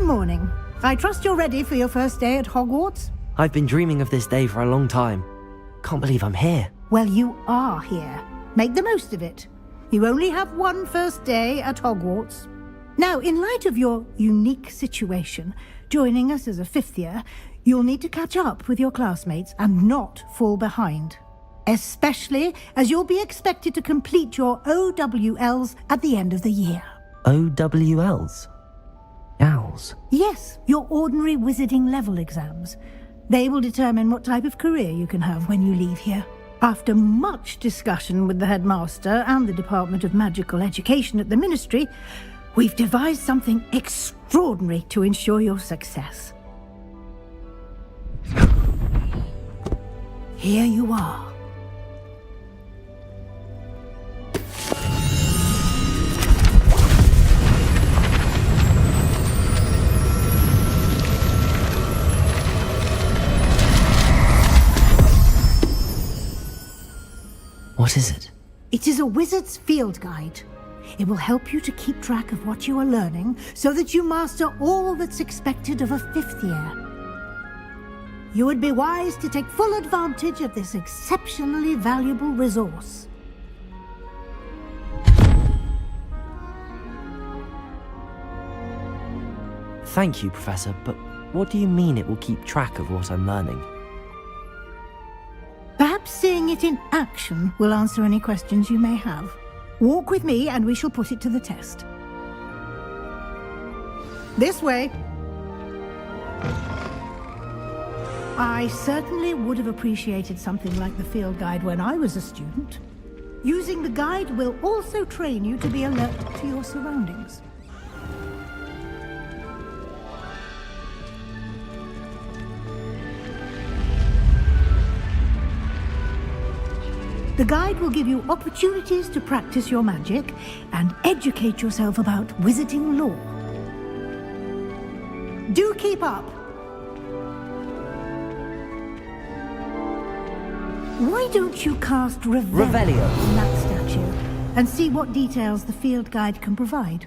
[SPEAKER 9] Good morning. I trust you're ready for your first day at Hogwarts?
[SPEAKER 2] I've been dreaming of this day for a long time. Can't believe I'm here.
[SPEAKER 9] Well, you are here. Make the most of it. You only have one first day at Hogwarts. Now, in light of your unique situation, joining us as a fifth year, you'll need to catch up with your classmates and not fall behind. Especially as you'll be expected to complete your OWLs at the end of the year.
[SPEAKER 2] OWLs? Owls?
[SPEAKER 9] Yes, your ordinary wizarding level exams. They will determine what type of career you can have when you leave here. After much discussion with the headmaster and the Department of Magical Education at the Ministry, we've devised something extraordinary to ensure your success. Here you are.
[SPEAKER 2] What is it?
[SPEAKER 9] It is a wizard's field guide. It will help you to keep track of what you are learning so that you master all that's expected of a fifth year. You would be wise to take full advantage of this exceptionally valuable resource.
[SPEAKER 2] Thank you, Professor, but what do you mean it will keep track of what I'm learning?
[SPEAKER 9] Perhaps seeing it in action will answer any questions you may have. Walk with me and we shall put it to the test. This way. I certainly would have appreciated something like the field guide when I was a student. Using the guide will also train you to be alert to your surroundings. The guide will give you opportunities to practice your magic and educate yourself about wizarding lore. Do keep up! Why don't you cast Revelio on that statue and see what details the field guide can provide?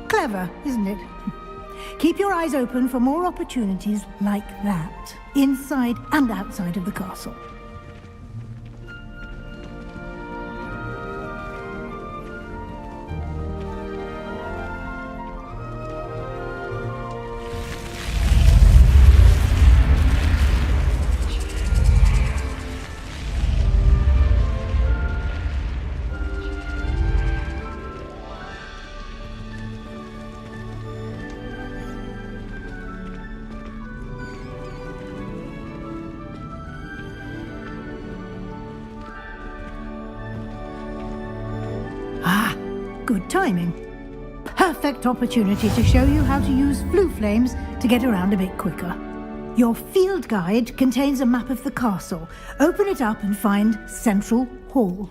[SPEAKER 9] Clever, isn't it? Keep your eyes open for more opportunities like that, inside and outside of the castle. Good timing. Perfect opportunity to show you how to use flue flames to get around a bit quicker. Your field guide contains a map of the castle. Open it up and find Central Hall.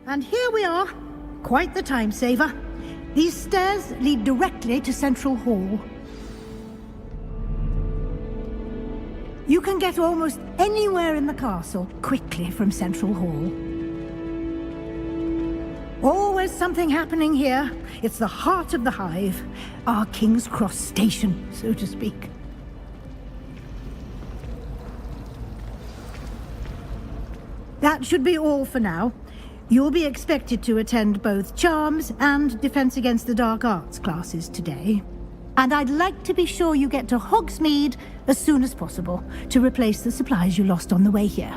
[SPEAKER 9] And here we are. Quite the time saver. These stairs lead directly to Central Hall. You can get almost anywhere in the castle quickly from Central Hall. Always something happening here. It's the heart of the hive. Our King's Cross station, so to speak. That should be all for now. You'll be expected to attend both Charms and Defense Against the Dark Arts classes today. And I'd like to be sure you get to Hogsmeade as soon as possible to replace the supplies you lost on the way here.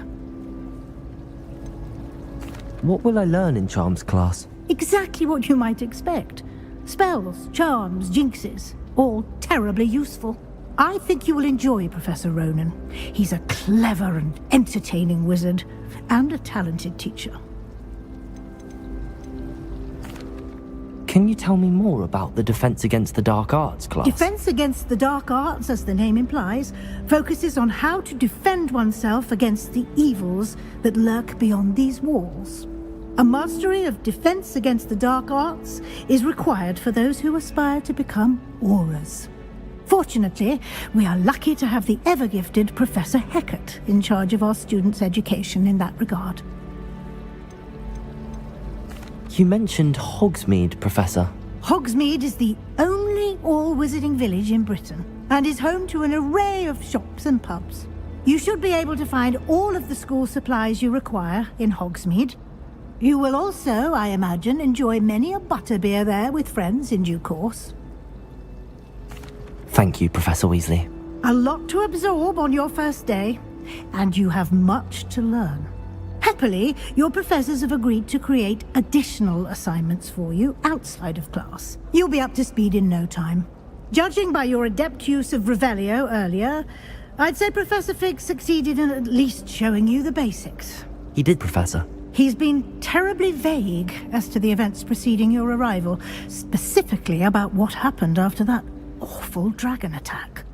[SPEAKER 2] What will I learn in Charms class?
[SPEAKER 9] Exactly what you might expect. Spells, charms, jinxes, all terribly useful. I think you will enjoy Professor Ronan. He's a clever and entertaining wizard, and a talented teacher.
[SPEAKER 2] Can you tell me more about the Defense Against the Dark Arts class?
[SPEAKER 9] Defense Against the Dark Arts, as the name implies, focuses on how to defend oneself against the evils that lurk beyond these walls. A mastery of Defense Against the Dark Arts is required for those who aspire to become Aurors. Fortunately, we are lucky to have the ever-gifted Professor Hecat in charge of our students' education in that regard.
[SPEAKER 2] You mentioned Hogsmeade, Professor.
[SPEAKER 9] Hogsmeade is the only all-wizarding village in Britain, and is home to an array of shops and pubs. You should be able to find all of the school supplies you require in Hogsmeade. You will also, I imagine, enjoy many a butterbeer there with friends in due course.
[SPEAKER 2] Thank you, Professor Weasley.
[SPEAKER 9] A lot to absorb on your first day, and you have much to learn. Happily, your professors have agreed to create additional assignments for you outside of class. You'll be up to speed in no time. Judging by your adept use of Revelio earlier, I'd say Professor Fig succeeded in at least showing you the basics.
[SPEAKER 2] He did, Professor.
[SPEAKER 9] He's been terribly vague as to the events preceding your arrival, specifically about what happened after that awful dragon attack.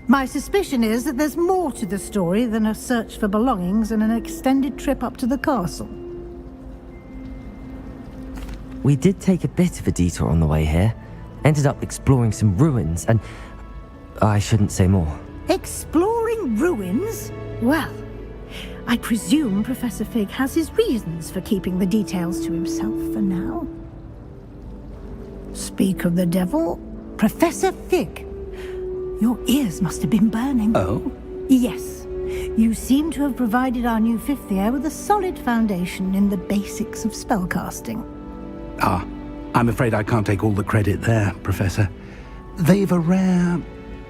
[SPEAKER 9] My suspicion is that there's more to the story than a search for belongings and an extended trip up to the castle.
[SPEAKER 2] We did take a bit of a detour on the way here. Ended up exploring some ruins and... I shouldn't say more.
[SPEAKER 9] Exploring ruins? Well, I presume Professor Fig has his reasons for keeping the details to himself for now. Speak of the devil, Professor Fig. Your ears must have been burning.
[SPEAKER 3] Oh?
[SPEAKER 9] Yes. You seem to have provided our new fifth year with a solid foundation in the basics of spellcasting.
[SPEAKER 3] Ah, I'm afraid I can't take all the credit there, Professor. They've a rare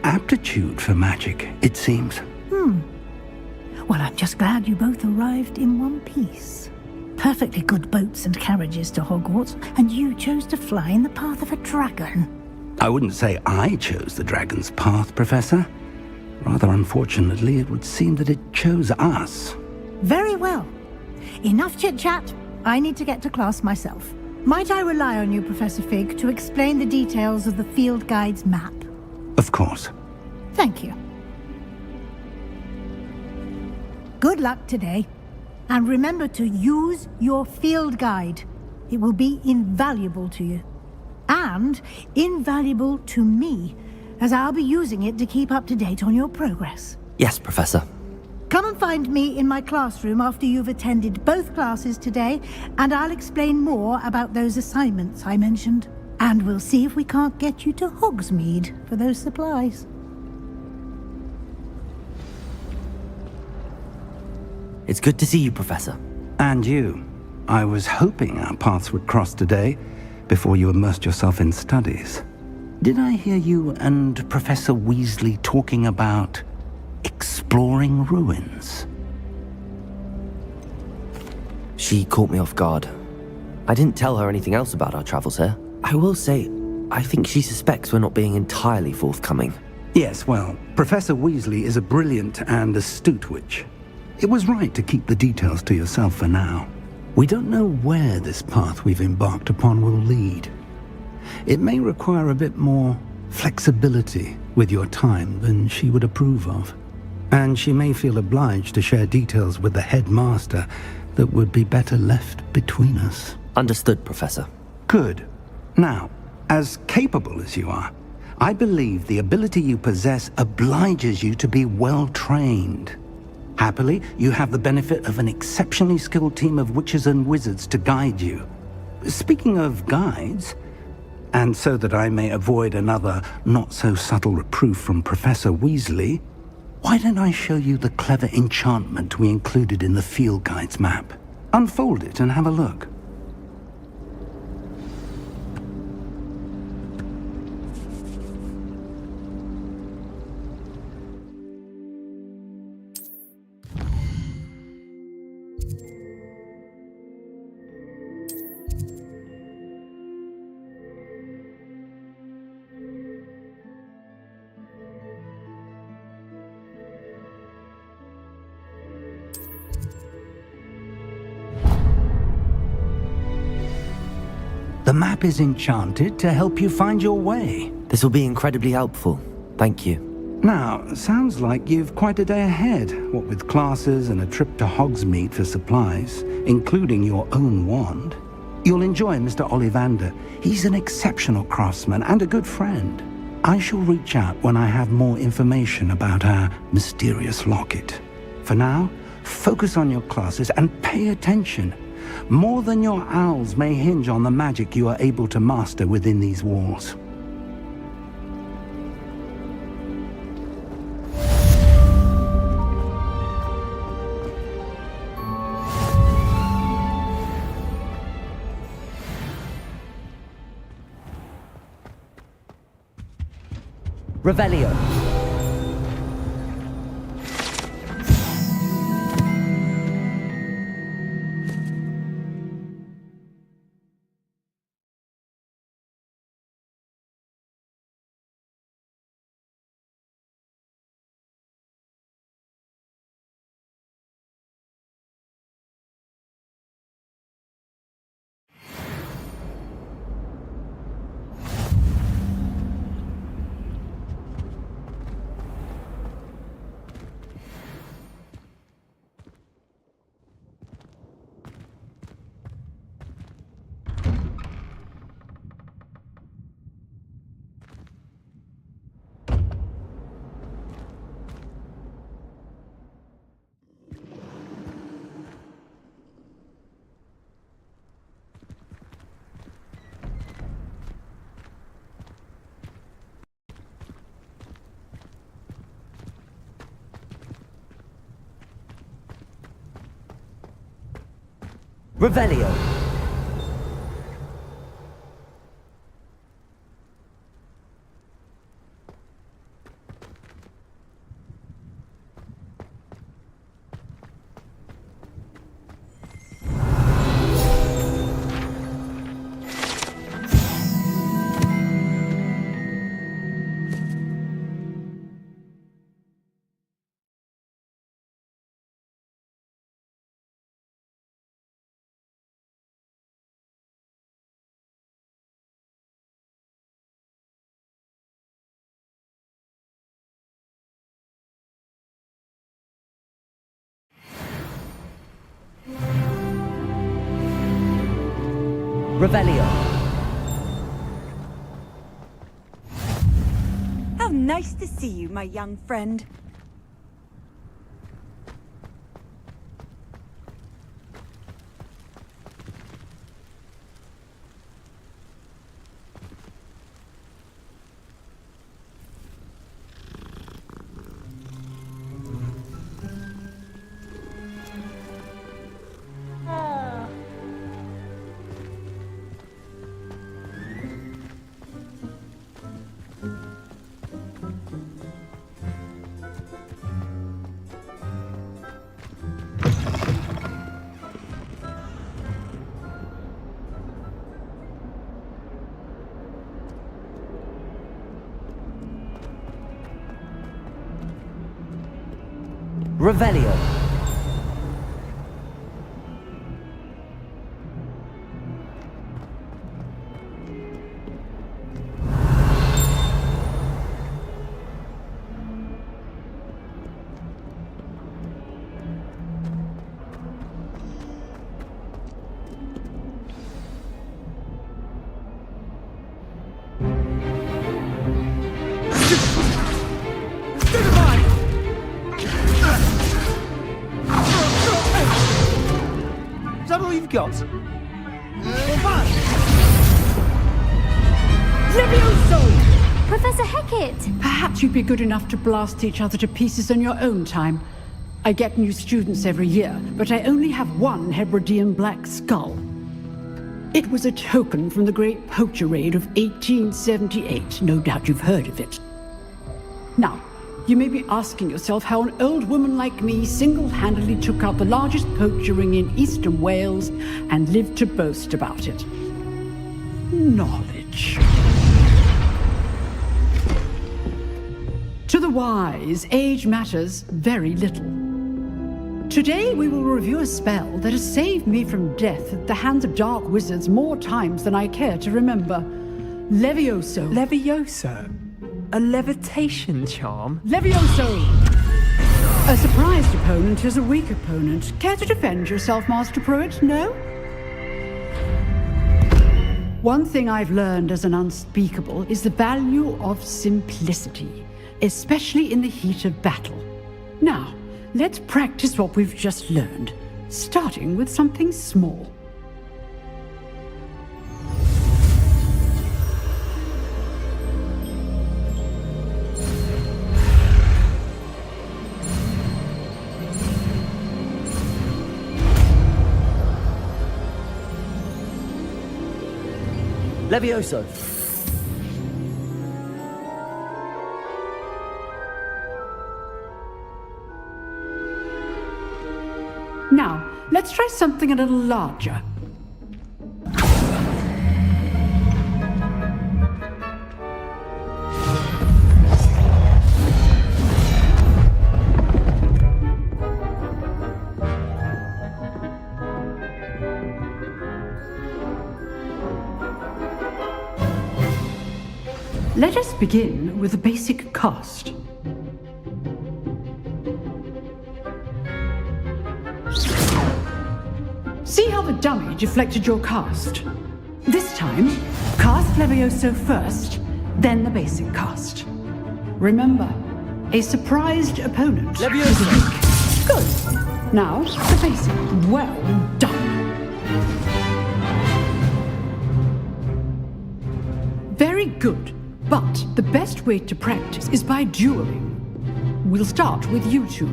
[SPEAKER 3] aptitude for magic, it seems.
[SPEAKER 9] Well, I'm just glad you both arrived in one piece. Perfectly good boats and carriages to Hogwarts, and you chose to fly in the path of a dragon.
[SPEAKER 3] I wouldn't say I chose the dragon's path, Professor. Rather unfortunately, it would seem that it chose us.
[SPEAKER 9] Very well. Enough chit-chat. I need to get to class myself. Might I rely on you, Professor Fig, to explain the details of the field guide's map?
[SPEAKER 3] Of course.
[SPEAKER 9] Thank you. Good luck today. And remember to use your field guide. It will be invaluable to you. And invaluable to me, as I'll be using it to keep up to date on your progress.
[SPEAKER 2] Yes, Professor.
[SPEAKER 9] Come and find me in my classroom after you've attended both classes today, and I'll explain more about those assignments I mentioned. And we'll see if we can't get you to Hogsmeade for those supplies.
[SPEAKER 2] It's good to see you, Professor.
[SPEAKER 3] And you. I was hoping our paths would cross today, before you immersed yourself in studies. Did I hear you and Professor Weasley talking about exploring ruins?
[SPEAKER 2] She caught me off guard. I didn't tell her anything else about our travels here. I will say, I think she suspects we're not being entirely forthcoming.
[SPEAKER 3] Yes, well, Professor Weasley is a brilliant and astute witch. It was right to keep the details to yourself for now. We don't know where this path we've embarked upon will lead. It may require a bit more flexibility with your time than she would approve of. And she may feel obliged to share details with the headmaster that would be better left between us.
[SPEAKER 2] Understood, Professor.
[SPEAKER 3] Good. Now, as capable as you are, I believe the ability you possess obliges you to be well trained. Happily, you have the benefit of an exceptionally skilled team of witches and wizards to guide you. Speaking of guides, and so that I may avoid another not-so-subtle reproof from Professor Weasley, why don't I show you the clever enchantment we included in the field guide's map? Unfold it and have a look. The map is enchanted to help you find your way.
[SPEAKER 2] This will be incredibly helpful. Thank you.
[SPEAKER 3] Now, sounds like you've quite a day ahead, what with classes and a trip to Hogsmeade for supplies, including your own wand. You'll enjoy Mr. Ollivander. He's an exceptional craftsman and a good friend. I shall reach out when I have more information about our mysterious locket. For now, focus on your classes and pay attention. More than your owls may hinge on the magic you are able to master within these walls.
[SPEAKER 2] Revelio. Revelio. Revelio.
[SPEAKER 17] How nice to see you, my young friend.
[SPEAKER 2] Revelio.
[SPEAKER 18] that all you've got?
[SPEAKER 19] Levioso!
[SPEAKER 16] Professor Hackett!
[SPEAKER 19] Perhaps you'd be good enough to blast each other to pieces in your own time. I get new students every year, but I only have one Hebridean black skull. It was a token from the Great Poacher Raid of 1878. No doubt you've heard of it. Now, you may be asking yourself how an old woman like me single-handedly took out the largest poacher ring in eastern Wales and lived to boast about it. Knowledge. To the wise, age matters very little. Today we will review a spell that has saved me from death at the hands of dark wizards more times than I care to remember. Levioso.
[SPEAKER 18] Levioso? A levitation charm?
[SPEAKER 19] Levioso! A surprised opponent is a weak opponent. Care to defend yourself, Master Pruitt? No? One thing I've learned as an unspeakable is the value of simplicity, especially in the heat of battle. Now, let's practice what we've just learned, starting with something small.
[SPEAKER 18] Levioso.
[SPEAKER 19] Now, let's try something a little larger. Let us begin with a basic cast. See how the dummy deflected your cast? This time, cast Levioso first, then the basic cast. Remember, a surprised opponent.
[SPEAKER 18] Levioso!
[SPEAKER 19] Good. Now, the basic. Well done. Very good. But the best way to practice is by dueling. We'll start with you two.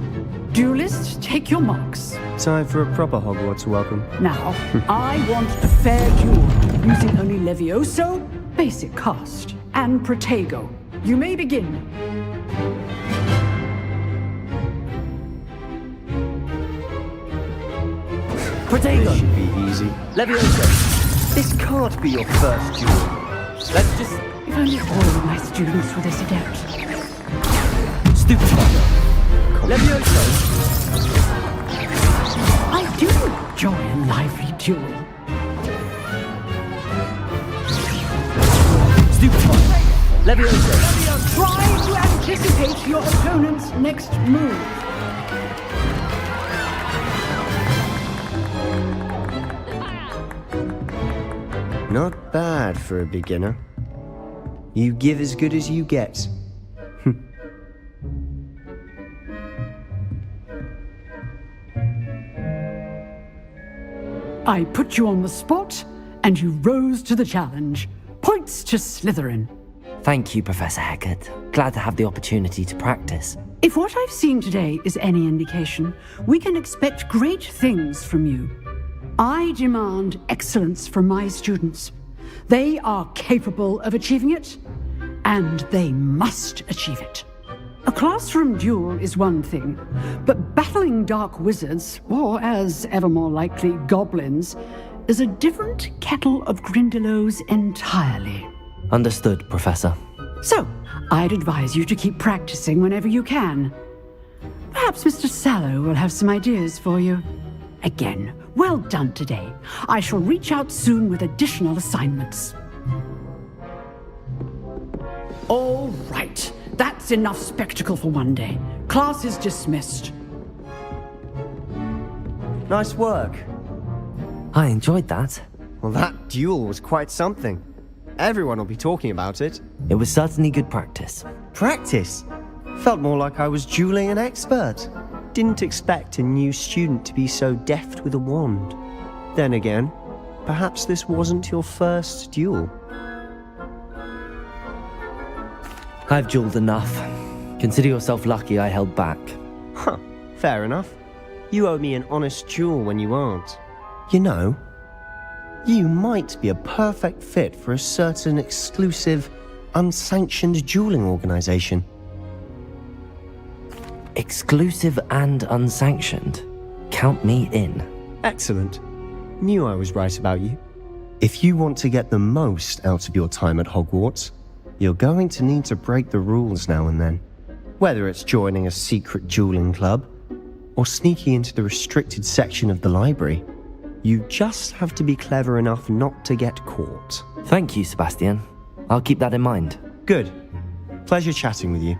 [SPEAKER 19] Duelists, take your marks.
[SPEAKER 15] Time for a proper Hogwarts welcome.
[SPEAKER 19] Now, I want a fair duel, using only Levioso, basic cast, and Protego. You may begin.
[SPEAKER 18] Protego!
[SPEAKER 15] This should be easy.
[SPEAKER 18] Levioso! This can't be your first duel. Let's just...
[SPEAKER 19] If only all of my students were this adept.
[SPEAKER 18] Stupefier. Levioso!
[SPEAKER 19] I do enjoy a lively duel.
[SPEAKER 18] Stupefier. Levioso!
[SPEAKER 19] Try to anticipate your opponent's next move.
[SPEAKER 15] Not bad for a beginner. You give as good as you get.
[SPEAKER 19] I put you on the spot, and you rose to the challenge. Points to Slytherin.
[SPEAKER 2] Thank you, Professor Hackett. Glad to have the opportunity to practice.
[SPEAKER 19] If what I've seen today is any indication, we can expect great things from you. I demand excellence from my students. They are capable of achieving it, and they must achieve it. A classroom duel is one thing, but battling dark wizards, or as ever more likely, goblins, is a different kettle of Grindylows entirely.
[SPEAKER 2] Understood, Professor.
[SPEAKER 19] So, I'd advise you to keep practicing whenever you can. Perhaps Mr. Sallow will have some ideas for you. Again, well done today. I shall reach out soon with additional assignments. All right. That's enough spectacle for one day. Class is dismissed.
[SPEAKER 15] Nice work.
[SPEAKER 2] I enjoyed that.
[SPEAKER 15] Well, that duel was quite something. Everyone will be talking about it.
[SPEAKER 2] It was certainly good practice.
[SPEAKER 15] Practice? Felt more like I was dueling an expert. Didn't expect a new student to be so deft with a wand. Then again, perhaps this wasn't your first duel.
[SPEAKER 2] I've dueled enough. Consider yourself lucky I held back.
[SPEAKER 15] Huh, fair enough. You owe me an honest duel when you aren't. You know, you might be a perfect fit for a certain exclusive, unsanctioned dueling organization.
[SPEAKER 2] Exclusive and unsanctioned? Count me in.
[SPEAKER 15] Excellent. Knew I was right about you. If you want to get the most out of your time at Hogwarts, you're going to need to break the rules now and then. Whether it's joining a secret dueling club, or sneaking into the restricted section of the library, you just have to be clever enough not to get caught.
[SPEAKER 2] Thank you, Sebastian. I'll keep that in mind.
[SPEAKER 15] Good. Pleasure chatting with you.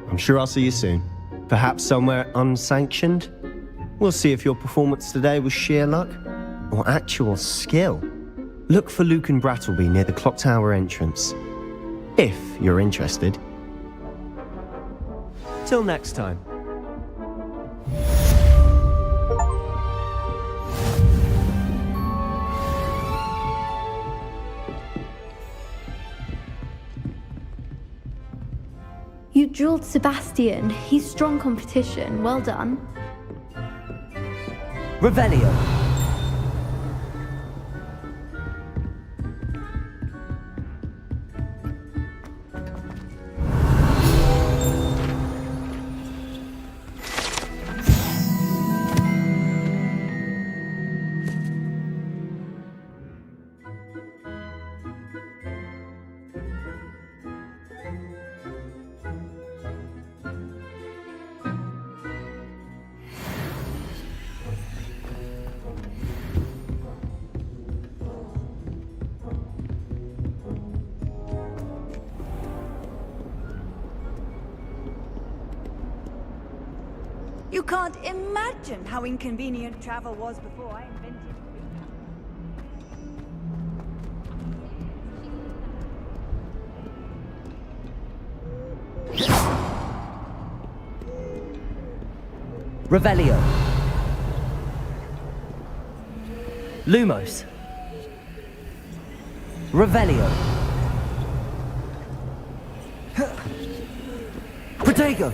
[SPEAKER 15] I'm sure I'll see you soon. Perhaps somewhere unsanctioned? We'll see if your performance today was sheer luck or actual skill. Look for Luke and Brattleby near the clock tower entrance, if you're interested. Till next time.
[SPEAKER 16] You drilled Sebastian. He's strong competition. Well done.
[SPEAKER 2] Revelio.
[SPEAKER 17] You can't imagine how inconvenient travel was before I invented
[SPEAKER 2] Revelio. Lumos. Revelio. Protego.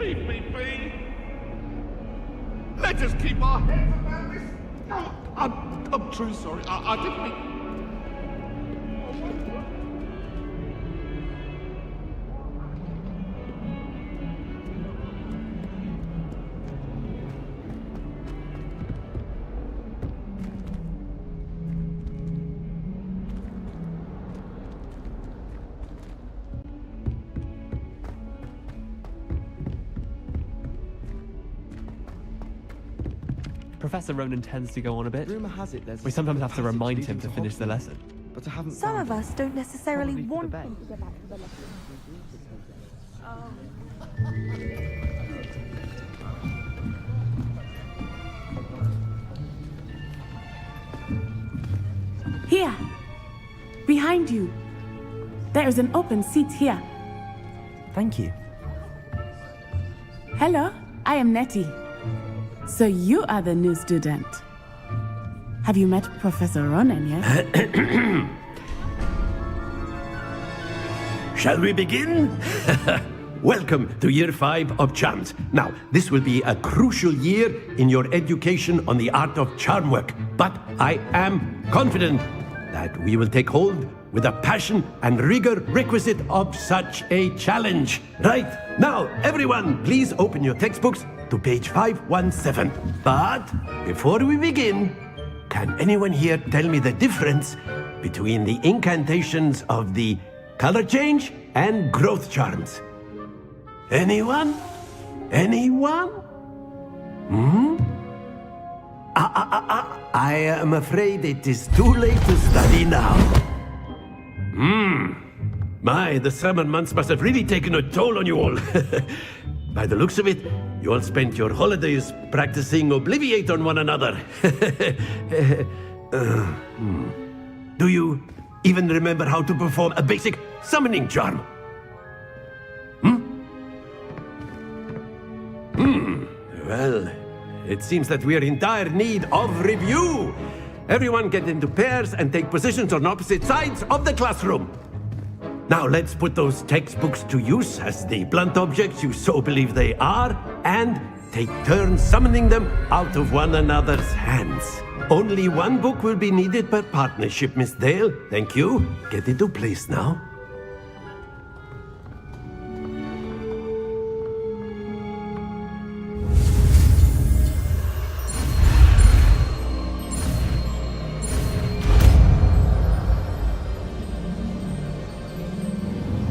[SPEAKER 20] Leave me be! Let us keep our heads about this! No, I'm truly sorry. I didn't mean...
[SPEAKER 13] Professor Ronan tends to go on a bit.
[SPEAKER 18] Rumor has it there's
[SPEAKER 13] We sometimes have to remind him to finish the lesson.
[SPEAKER 18] But I haven't.
[SPEAKER 17] Some of us don't necessarily want him to go back to the lesson. Here.
[SPEAKER 21] Behind you. There is an open seat here.
[SPEAKER 2] Thank you.
[SPEAKER 21] Hello, I am Nettie. So you are the new student. Have you met Professor Ronan yet?
[SPEAKER 7] Shall we begin? Welcome to Year 5 of Charms. Now, this will be a crucial year in your education on the art of charm work, but I am confident that we will take hold with the passion and rigor requisite of such a challenge. Right, now, everyone, please open your textbooks to page 517. But before we begin, can anyone here tell me the difference between the incantations of the color change and growth charms? Anyone? Anyone? I am afraid it is too late to study now. My, the summer months must have really taken a toll on you all. By the looks of it, you all spent your holidays practicing Obliviate on one another. Do you even remember how to perform a basic summoning charm? Well, it seems that we are in dire need of review. Everyone get into pairs and take positions on opposite sides of the classroom. Now let's put those textbooks to use as the blunt objects you so believe they are, and take turns summoning them out of one another's hands. Only one book will be needed per partnership, Miss Dale. Thank you. Get into place now.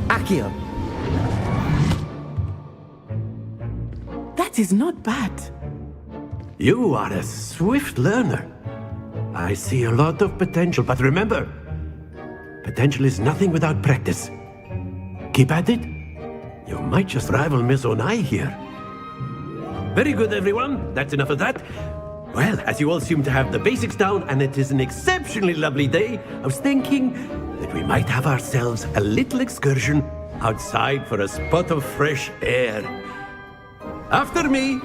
[SPEAKER 21] Akio. That is not bad.
[SPEAKER 7] You are a swift learner. I see a lot of potential, but remember, potential is nothing without practice. Keep at it. You might just rival Miss Onai here. Very good, everyone. That's enough of that. Well, as you all seem to have the basics down, and it is an exceptionally lovely day, I was thinking that we might have ourselves a little excursion outside for a spot of fresh air. After me!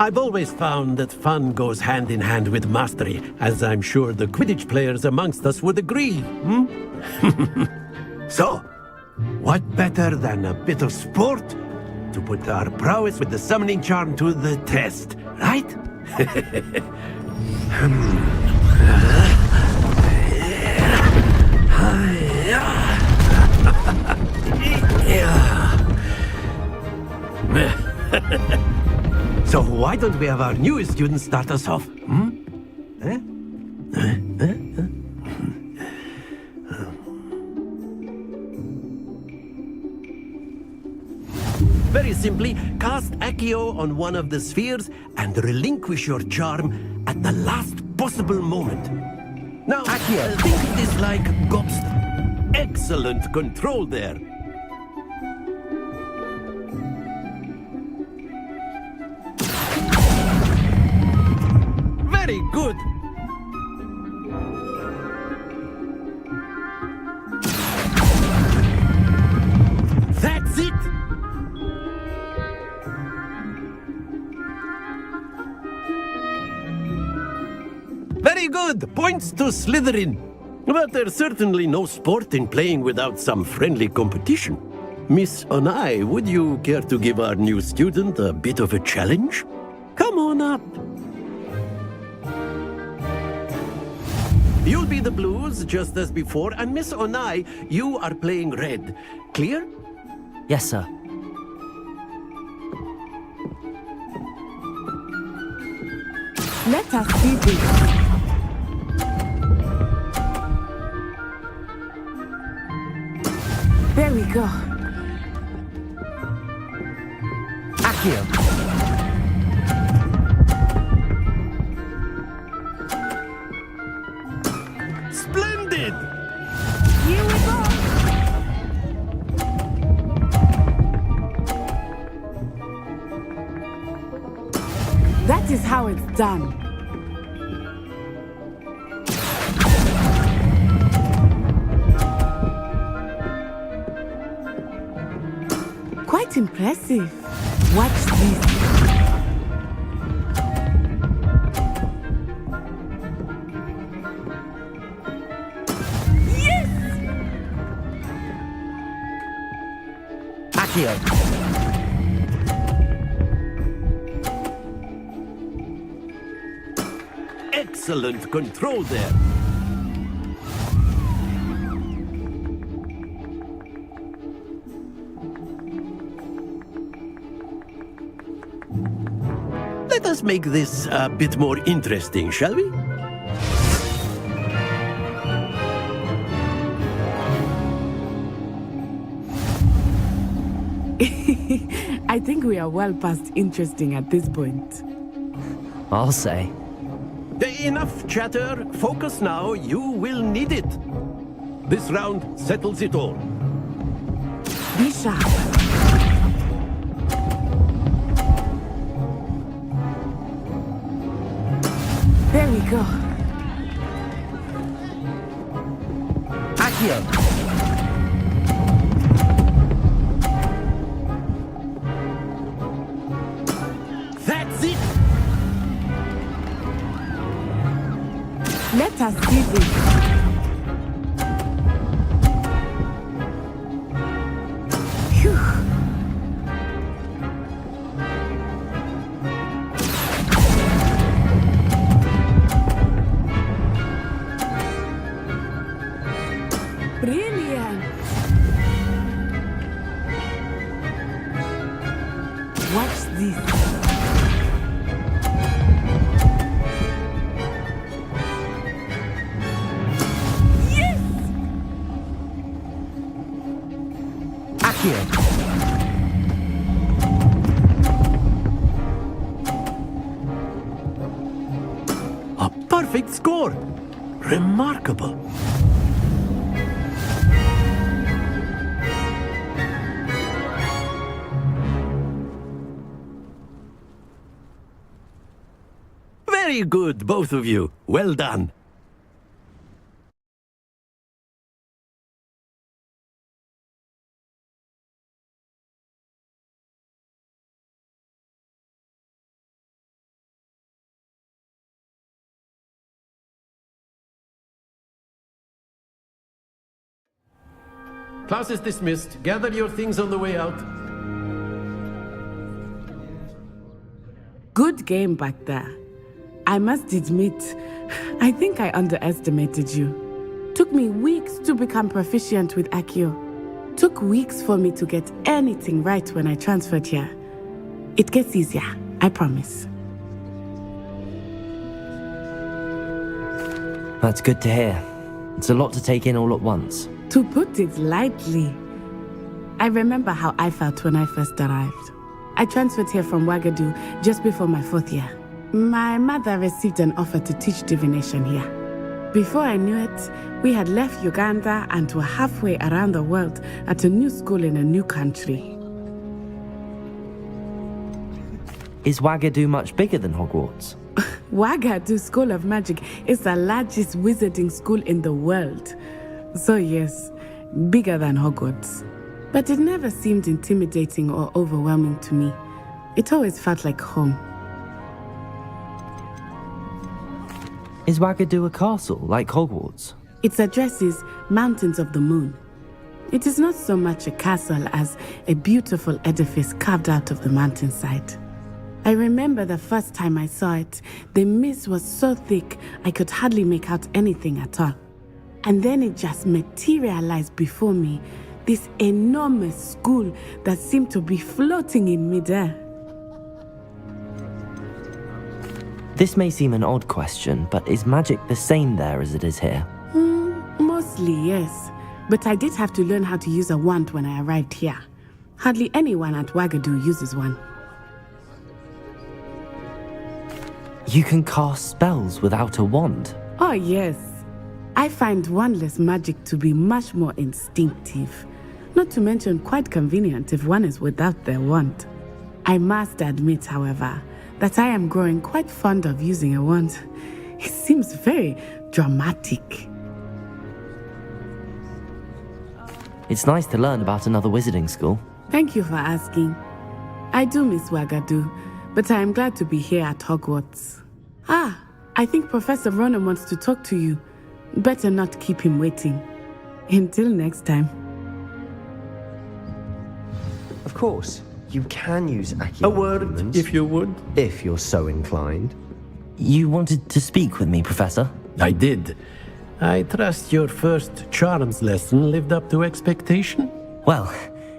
[SPEAKER 7] I've always found that fun goes hand in hand with mastery, as I'm sure the Quidditch players amongst us would agree, So, what better than a bit of sport to put our prowess with the summoning charm to the test, right? So why don't we have our newest student start us off? Very simply, cast Accio on one of the spheres and relinquish your charm at the last possible moment. Now, Accio, think of this like gobstopper. Excellent control there. Very good. That's it. Very good. Points to Slytherin. But there's certainly no sport in playing without some friendly competition. Miss Onai, would you care to give our new student a bit of a challenge? Come on up. You'll be the blues, just as before, and Miss Onai, you are playing red. Clear?
[SPEAKER 2] Yes, sir.
[SPEAKER 21] Let us see this. There we go.
[SPEAKER 2] Accio.
[SPEAKER 7] Splendid!
[SPEAKER 21] Here we go. That is how it's done. Quite impressive. Watch this. Yes!
[SPEAKER 2] Accio.
[SPEAKER 7] Excellent control there. Let us make this a bit more interesting, shall we?
[SPEAKER 21] I think we are well past interesting at this point.
[SPEAKER 2] I'll say.
[SPEAKER 7] Enough chatter. Focus now. You will need it. This round settles it all.
[SPEAKER 21] Be sharp. There we go.
[SPEAKER 2] Accio.
[SPEAKER 7] That's it.
[SPEAKER 21] Let us see this. Phew. Brilliant. Watch this.
[SPEAKER 2] Accio.
[SPEAKER 7] A perfect score. Remarkable. Very good, both of you. Well done. Class is dismissed. Gather your things on the way out.
[SPEAKER 21] Good game back there. I must admit, I think I underestimated you. Took me weeks to become proficient with Accio. Took weeks for me to get anything right when I transferred here. It gets easier, I promise.
[SPEAKER 2] That's good to hear. It's a lot to take in all at once.
[SPEAKER 21] To put it lightly, I remember how I felt when I first arrived. I transferred here from Wagadu just before my 4th year. My mother received an offer to teach divination here. Before I knew it, we had left Uganda and were halfway around the world at a new school in a new country.
[SPEAKER 2] Is Wagadu much bigger than Hogwarts?
[SPEAKER 21] Wagadu School of Magic is the largest wizarding school in the world. So yes, bigger than Hogwarts. But it never seemed intimidating or overwhelming to me. It always felt like home.
[SPEAKER 2] Is Wagadu a castle, like Hogwarts?
[SPEAKER 21] Its address is Mountains of the Moon. It is not so much a castle as a beautiful edifice carved out of the mountainside. I remember the first time I saw it, the mist was so thick I could hardly make out anything at all. And then it just materialized before me, this enormous school that seemed to be floating in midair.
[SPEAKER 2] This may seem an odd question, but is magic the same there as it is here?
[SPEAKER 21] Mostly, yes. But I did have to learn how to use a wand when I arrived here. Hardly anyone at Wagadu uses one.
[SPEAKER 2] You can cast spells without a wand?
[SPEAKER 21] Oh, yes. I find wandless magic to be much more instinctive. Not to mention quite convenient if one is without their wand. I must admit, however, that I am growing quite fond of using a wand. It seems very dramatic.
[SPEAKER 2] It's nice to learn about another wizarding school.
[SPEAKER 21] Thank you for asking. I do miss Wagadu, but I am glad to be here at Hogwarts. I think Professor Ronan wants to talk to you. Better not keep him waiting. Until next time.
[SPEAKER 15] Of course, you can use Accio.
[SPEAKER 7] A word, if you would.
[SPEAKER 15] If you're so inclined.
[SPEAKER 2] You wanted to speak with me, Professor?
[SPEAKER 7] I did. I trust your first charms lesson lived up to expectation?
[SPEAKER 2] Well,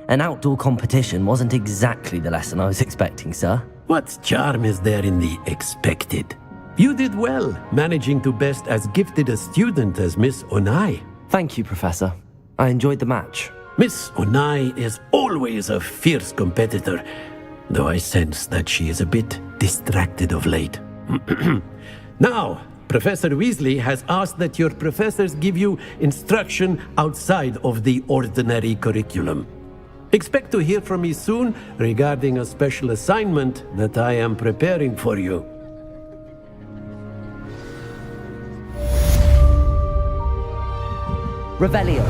[SPEAKER 2] an outdoor competition wasn't exactly the lesson I was expecting, sir.
[SPEAKER 7] What charm is there in the expected? You did well, managing to best as gifted a student as Miss Onai.
[SPEAKER 2] Thank you, Professor. I enjoyed the match.
[SPEAKER 7] Miss Onai is always a fierce competitor, though I sense that she is a bit distracted of late. Now, Professor Weasley has asked that your professors give you instruction outside of the ordinary curriculum. Expect to hear from me soon regarding a special assignment that I am preparing for you.
[SPEAKER 2] Revelio.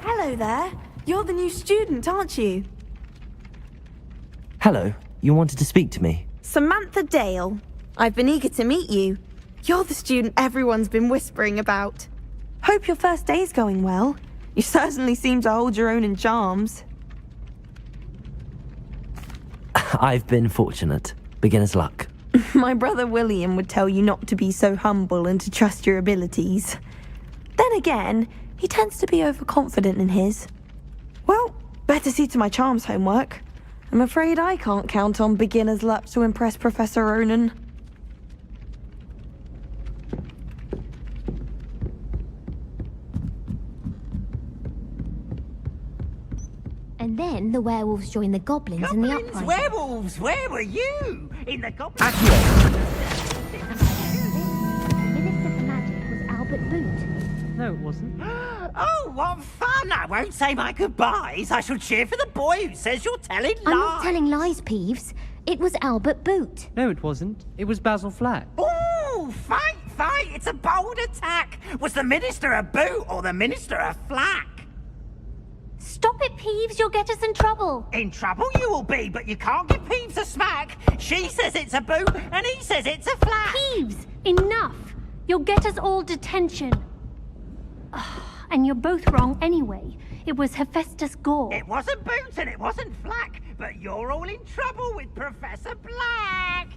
[SPEAKER 17] Hello there. You're the new student, aren't you?
[SPEAKER 2] Hello. You wanted to speak to me?
[SPEAKER 17] Samantha Dale. I've been eager to meet you. You're the student everyone's been whispering about. Hope your first day's going well. You certainly seem to hold your own in charms.
[SPEAKER 2] I've been fortunate. Beginner's luck.
[SPEAKER 17] My brother William would tell you not to be so humble and to trust your abilities. Then again, he tends to be overconfident in his. Well, better see to my charms homework. I'm afraid I can't count on beginner's luck to impress Professor Ronan.
[SPEAKER 16] And then the werewolves joined the goblins in the uprising.
[SPEAKER 4] Werewolves, where were you? In the goblin...
[SPEAKER 16] Minister's magic was Albert Boot.
[SPEAKER 14] No, it wasn't.
[SPEAKER 4] Oh, what fun! I won't say my goodbyes. I shall cheer for the boy who says you're telling lies.
[SPEAKER 16] I'm not telling lies, Peeves. It was Albert Boot.
[SPEAKER 14] No, it wasn't. It was Basil Flack.
[SPEAKER 4] Ooh, fight, fight! It's a bold attack. Was the minister a boot or the minister a flack?
[SPEAKER 16] Stop it, Peeves. You'll get us in trouble.
[SPEAKER 4] In trouble you will be, but you can't give Peeves a smack. She says it's a boot, and he says it's a flack.
[SPEAKER 16] Peeves, enough. You'll get us all detention. And you're both wrong anyway. It was Hephaestus Gore.
[SPEAKER 4] It wasn't Boot and it wasn't Flack, but you're all in trouble with Professor Black.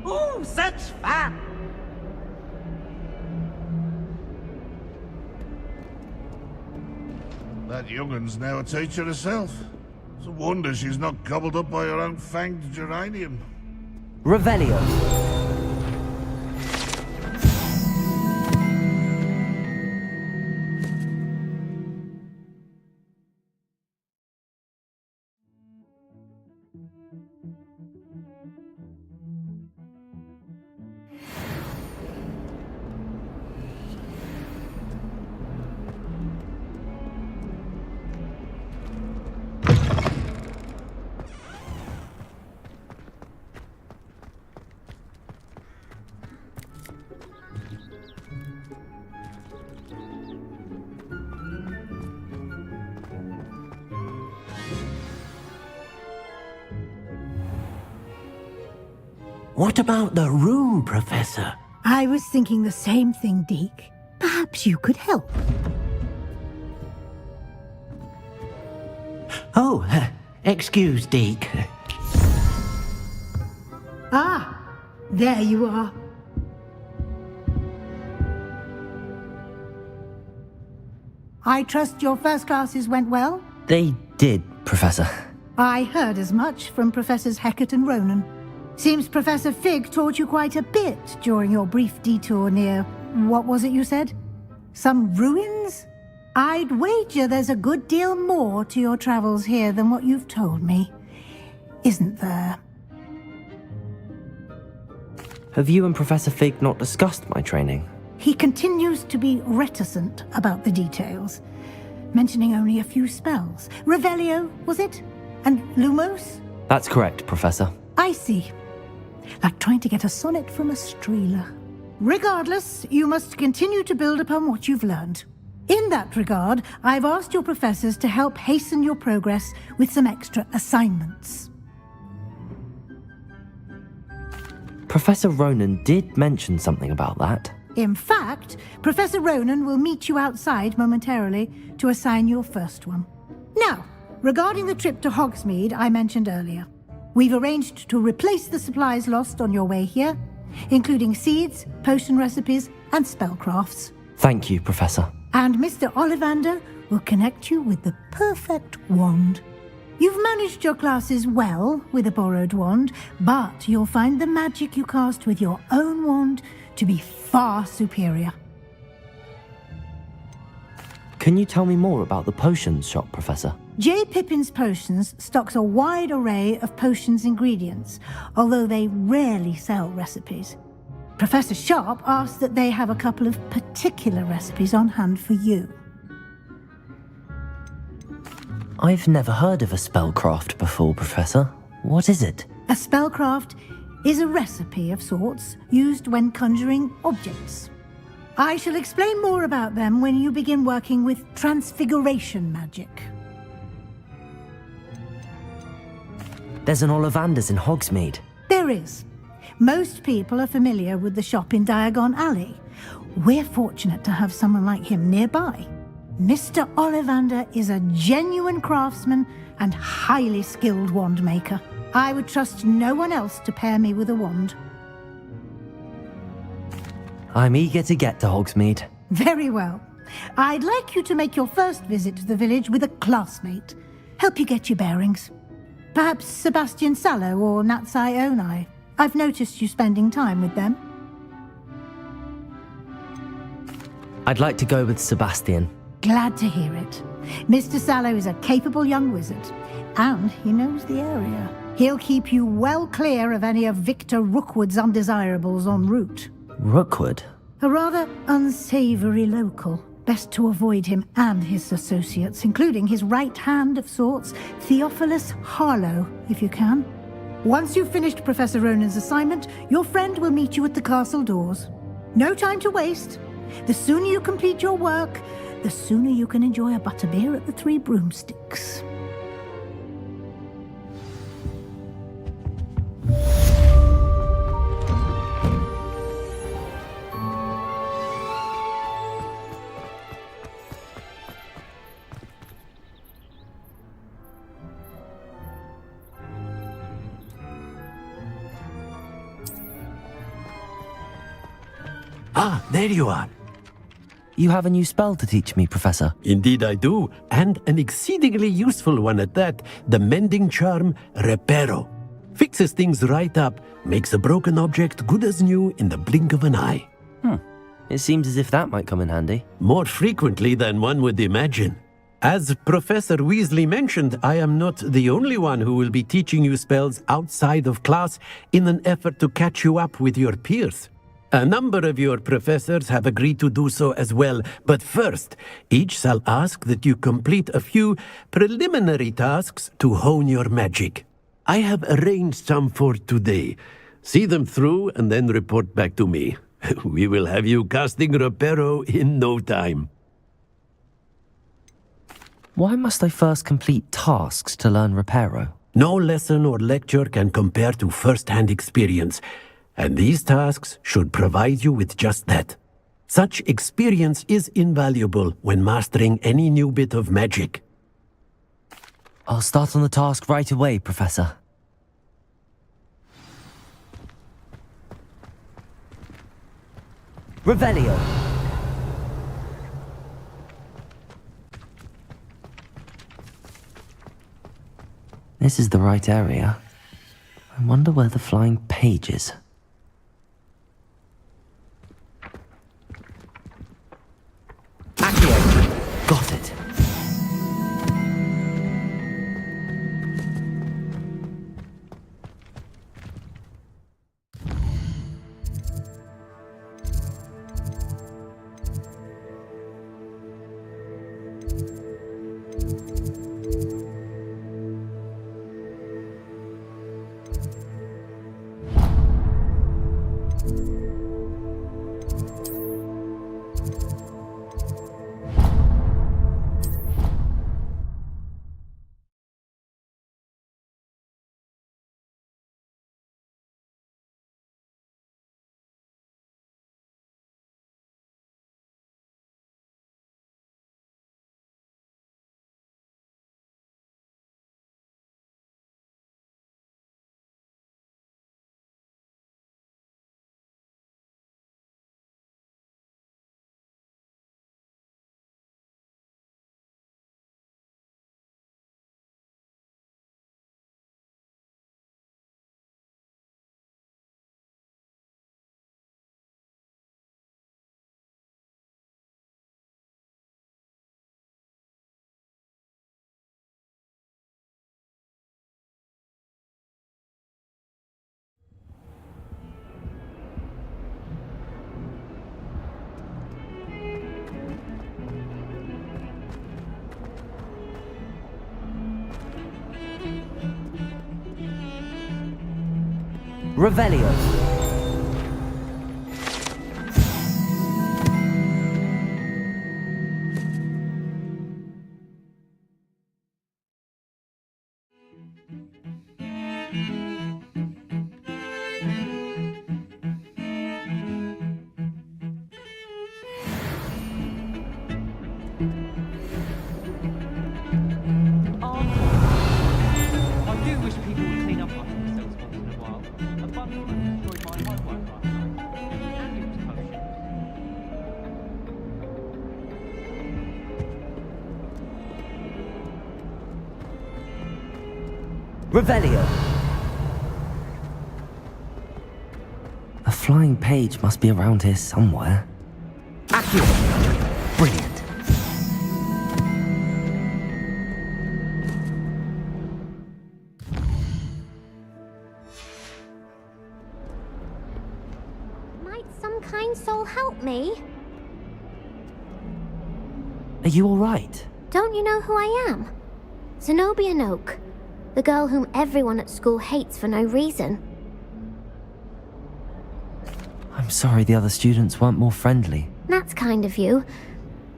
[SPEAKER 4] Oh, such fun!
[SPEAKER 20] That young'un's now a teacher herself. It's a wonder she's not gobbled up by her own fanged geranium.
[SPEAKER 2] Revelio.
[SPEAKER 1] What about the room, Professor?
[SPEAKER 9] I was thinking the same thing, Deke. Perhaps you could help.
[SPEAKER 1] Oh, excuse, Deke.
[SPEAKER 9] Ah, there you are. I trust your first classes went well?
[SPEAKER 2] They did, Professor.
[SPEAKER 9] I heard as much from Professors Hecat and Ronan. Seems Professor Fig taught you quite a bit during your brief detour near... what was it you said? Some ruins? I'd wager there's a good deal more to your travels here than what you've told me. Isn't there?
[SPEAKER 2] Have you and Professor Fig not discussed my training?
[SPEAKER 9] He continues to be reticent about the details, mentioning only a few spells. Revelio, was it? And Lumos?
[SPEAKER 2] That's correct, Professor.
[SPEAKER 9] I see. Like trying to get a sonnet from a streeler. Regardless, you must continue to build upon what you've learned. In that regard, I've asked your professors to help hasten your progress with some extra assignments.
[SPEAKER 2] Professor Ronan did mention something about that.
[SPEAKER 9] In fact, Professor Ronan will meet you outside momentarily to assign your first one. Now, regarding the trip to Hogsmeade I mentioned earlier, we've arranged to replace the supplies lost on your way here, including seeds, potion recipes, and spellcrafts.
[SPEAKER 2] Thank you, Professor.
[SPEAKER 9] And Mr. Ollivander will connect you with the perfect wand. You've managed your classes well with a borrowed wand, but you'll find the magic you cast with your own wand to be far superior.
[SPEAKER 2] Can you tell me more about the potions shop, Professor?
[SPEAKER 9] J. Pippin's Potions stocks a wide array of potions ingredients, although they rarely sell recipes. Professor Sharp asks that they have a couple of particular recipes on hand for you.
[SPEAKER 2] I've never heard of a spellcraft before, Professor. What is it?
[SPEAKER 9] A spellcraft is a recipe of sorts used when conjuring objects. I shall explain more about them when you begin working with transfiguration magic.
[SPEAKER 2] There's an Ollivander's in Hogsmeade.
[SPEAKER 9] There is. Most people are familiar with the shop in Diagon Alley. We're fortunate to have someone like him nearby. Mr. Ollivander is a genuine craftsman and highly skilled wand maker. I would trust no one else to pair me with a wand.
[SPEAKER 2] I'm eager to get to Hogsmeade.
[SPEAKER 9] Very well. I'd like you to make your first visit to the village with a classmate. Help you get your bearings. Perhaps Sebastian Sallow or Natsai Onai. I've noticed you spending time with them.
[SPEAKER 2] I'd like to go with Sebastian.
[SPEAKER 9] Glad to hear it. Mr. Sallow is a capable young wizard, and he knows the area. He'll keep you well clear of any of Victor Rookwood's undesirables en route.
[SPEAKER 2] Rookwood?
[SPEAKER 9] A rather unsavory local. Best to avoid him and his associates, including his right hand of sorts, Theophilus Harlow, if you can. Once you've finished Professor Ronan's assignment, your friend will meet you at the castle doors. No time to waste. The sooner you complete your work, the sooner you can enjoy a butterbeer at the Three Broomsticks.
[SPEAKER 7] Ah, there you are.
[SPEAKER 2] You have a new spell to teach me, Professor.
[SPEAKER 7] Indeed I do, and an exceedingly useful one at that. The mending charm, Reparo. Fixes things right up, makes a broken object good as new in the blink of an eye.
[SPEAKER 2] It seems as if that might come in handy.
[SPEAKER 7] More frequently than one would imagine. As Professor Weasley mentioned, I am not the only one who will be teaching you spells outside of class in an effort to catch you up with your peers. A number of your professors have agreed to do so as well, but first, each shall ask that you complete a few preliminary tasks to hone your magic. I have arranged some for today. See them through and then report back to me. We will have you casting Reparo in no time.
[SPEAKER 2] Why must I first complete tasks to learn Reparo?
[SPEAKER 7] No lesson or lecture can compare to first-hand experience, and these tasks should provide you with just that. Such experience is invaluable when mastering any new bit of magic.
[SPEAKER 2] I'll start on the task right away, Professor. Revelio. This is the right area. I wonder where the flying page is. Accio! Got it. Revelio.
[SPEAKER 14] I do wish people would clean up after themselves once in a while. A bunch of them destroyed my homework last night. And it was potions.
[SPEAKER 2] Revelio. A flying page must be around here somewhere. Accio. Brilliant.
[SPEAKER 16] Might some kind soul help me?
[SPEAKER 2] Are you all right?
[SPEAKER 16] Don't you know who I am? Zenobia Noak, the girl whom everyone at school hates for no reason.
[SPEAKER 2] I'm sorry the other students weren't more friendly.
[SPEAKER 16] That's kind of you.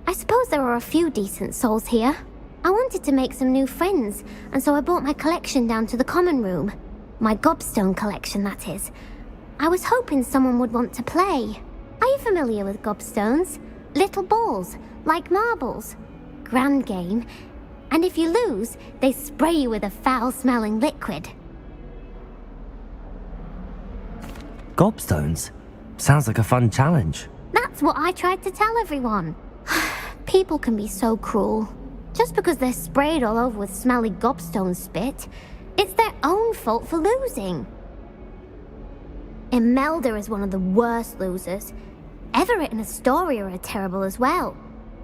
[SPEAKER 16] I suppose there are a few decent souls here. I wanted to make some new friends, and so I brought my collection down to the common room. My gobstone collection, that is. I was hoping someone would want to play. Are you familiar with gobstones? Little balls, like marbles. Grand game. And if you lose, they spray you with a foul-smelling liquid.
[SPEAKER 2] Gobstones? Sounds like a fun challenge.
[SPEAKER 6] That's what I tried to tell everyone. People can be so cruel. Just because they're sprayed all over with smelly gobstone spit, it's their own fault for losing. Imelda is one of the worst losers. Everett and Astoria are terrible as well.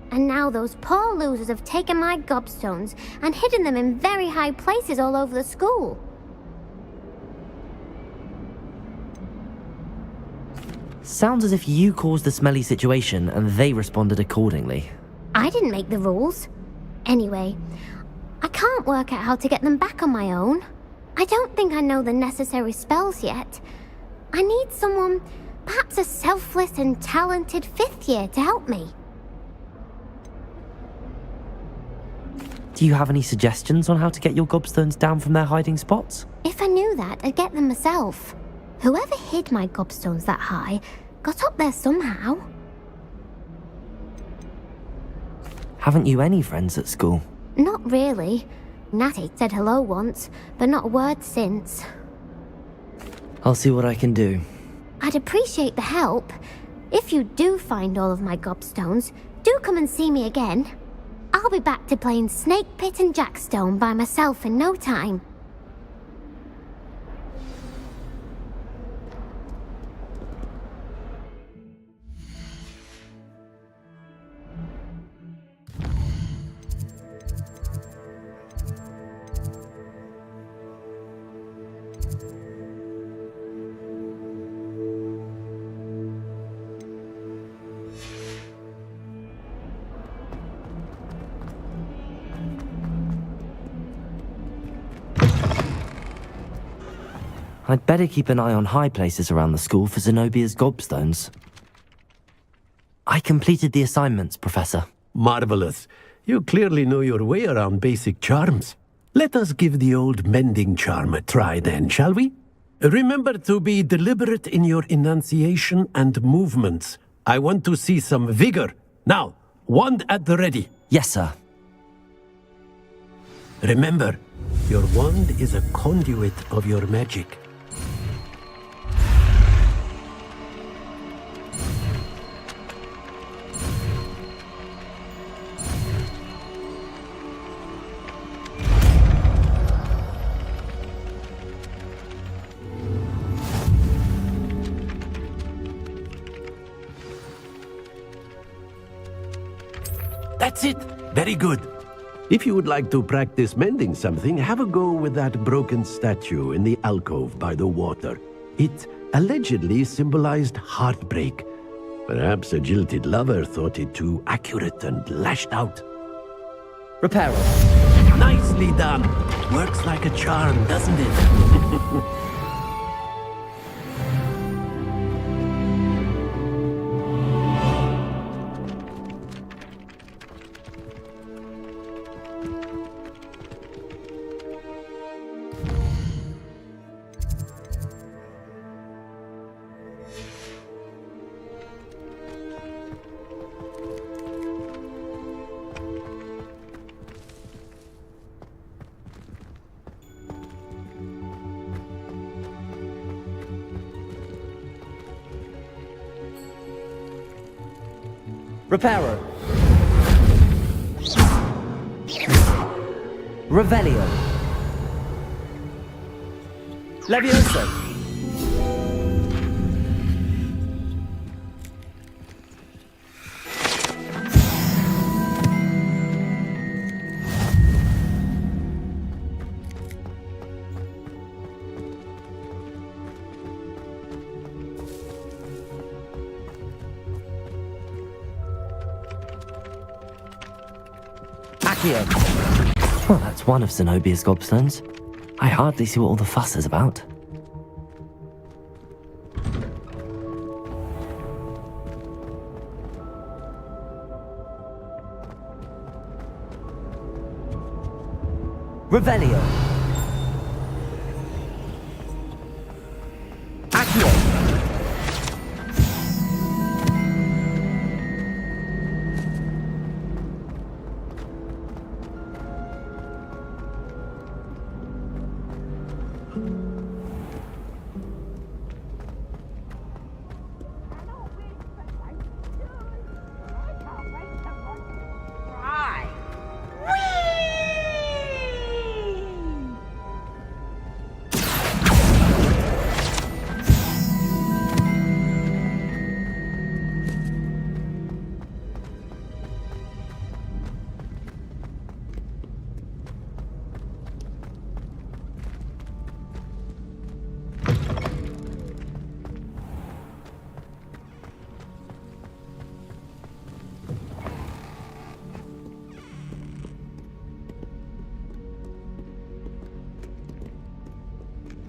[SPEAKER 6] And now those poor losers have taken my gobstones and hidden them in very high places all over the school.
[SPEAKER 2] Sounds as if you caused the smelly situation and they responded accordingly.
[SPEAKER 6] I didn't make the rules. Anyway, I can't work out how to get them back on my own. I don't think I know the necessary spells yet. I need someone, perhaps a selfless and talented 5th year to help me.
[SPEAKER 2] Do you have any suggestions on how to get your gobstones down from their hiding spots?
[SPEAKER 6] If I knew that, I'd get them myself. Whoever hid my gobstones that high got up there somehow.
[SPEAKER 2] Haven't you any friends at school?
[SPEAKER 6] Not really. Natty said hello once, but not a word since.
[SPEAKER 2] I'll see what I can do.
[SPEAKER 6] I'd appreciate the help. If you do find all of my gobstones, do come and see me again. I'll be back to playing Snake Pit and Jackstone by myself in no time.
[SPEAKER 2] I'd better keep an eye on high places around the school for Zenobia's gobstones. I completed the assignments, Professor.
[SPEAKER 7] Marvelous. You clearly know your way around basic charms. Let us give the old mending charm a try then, shall we? Remember to be deliberate in your enunciation and movements. I want to see some vigor. Now, wand at the ready.
[SPEAKER 2] Yes, sir.
[SPEAKER 7] Remember, your wand is a conduit of your magic. That's it. Very good. If you would like to practice mending something, have a go with that broken statue in the alcove by the water. It allegedly symbolized heartbreak. Perhaps a jilted lover thought it too accurate and lashed out.
[SPEAKER 2] Repair it.
[SPEAKER 7] Nicely done. Works like a charm, doesn't it?
[SPEAKER 2] Reparo. Revelio. Levioso. Well, that's one of Zenobia's gobstones. I hardly see what all the fuss is about. Revelio. Accio.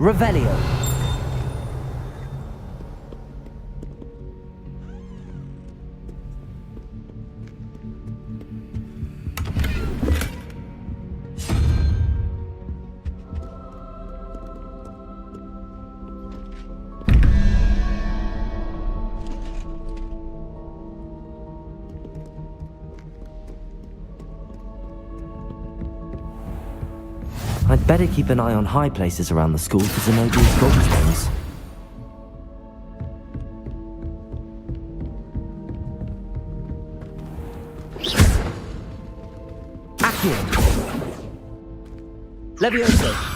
[SPEAKER 2] Revelio. I'd better keep an eye on high places around the school for Zenobia's gobstones. Accio! Levioso!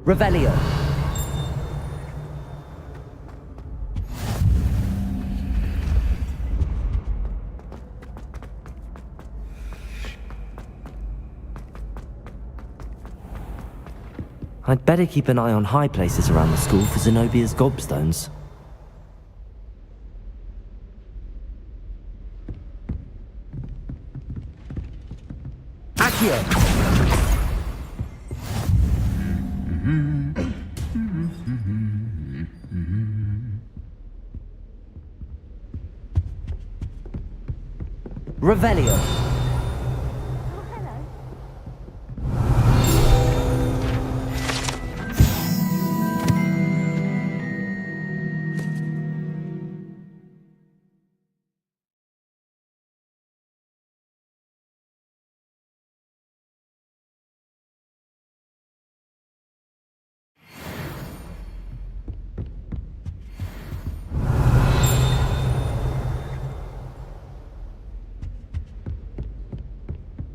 [SPEAKER 2] Revelio. I'd better keep an eye on high places around the school for Zenobia's gobstones. Accio! Revelio.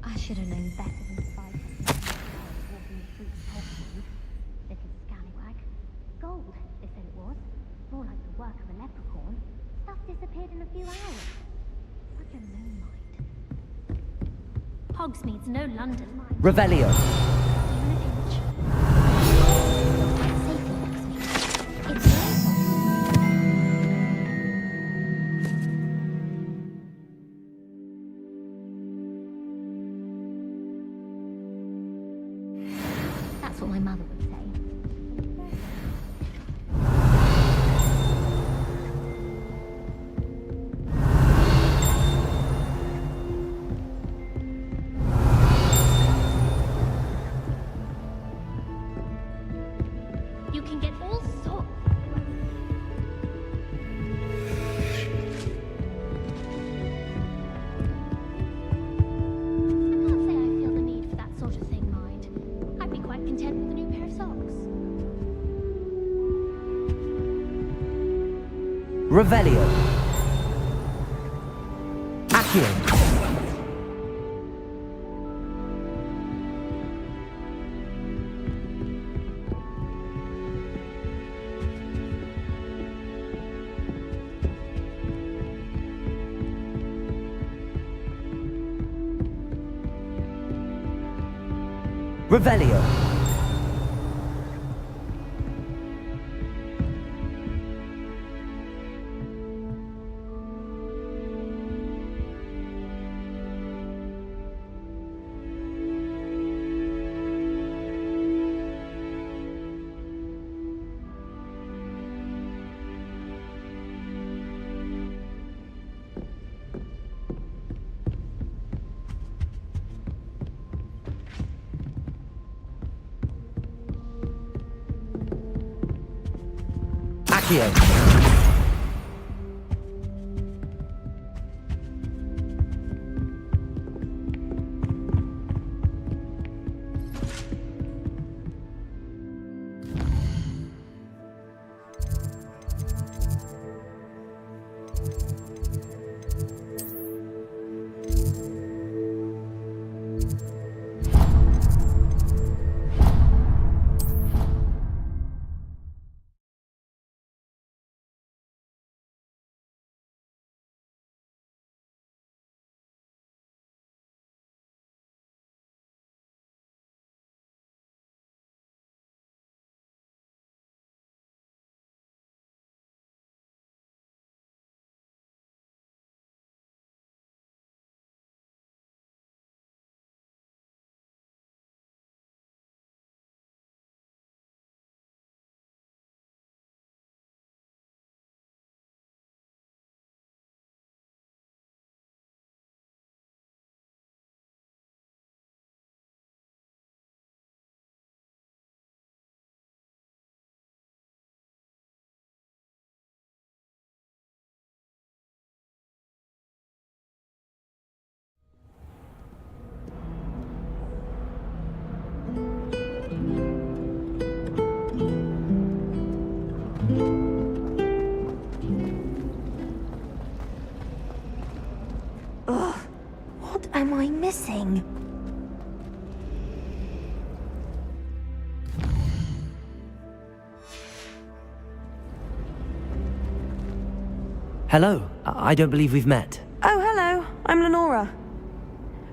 [SPEAKER 6] I should have known better than spy walking the streets of Hogwarts. Little scallywag. Gold, they said it was. More like the work of a leprechaun. Stuff disappeared in a few hours. Such a low mind. Hogsmeade's no London.
[SPEAKER 2] Revelio.
[SPEAKER 6] That's what my mother would say. You can get all sorts. I can't say I feel the need for that sort of thing, mind. I'd be quite content with a new pair of socks.
[SPEAKER 2] Revelio. Accio. Revelio. Accio.
[SPEAKER 17] am I missing?
[SPEAKER 2] Hello, I don't believe we've met.
[SPEAKER 17] Oh, hello. I'm Lenora.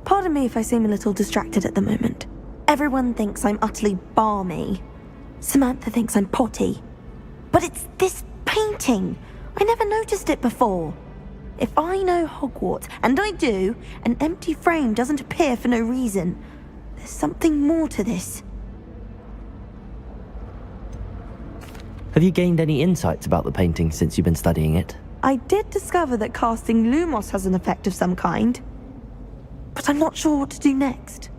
[SPEAKER 17] Pardon me if I seem a little distracted at the moment. Everyone thinks I'm utterly balmy. Samantha thinks I'm potty. But it's this painting. I never noticed it before. If I know Hogwarts, and I do, an empty frame doesn't appear for no reason. There's something more to this.
[SPEAKER 2] Have you gained any insights about the painting since you've been studying it?
[SPEAKER 17] I did discover that casting Lumos has an effect of some kind. But I'm not sure what to do next.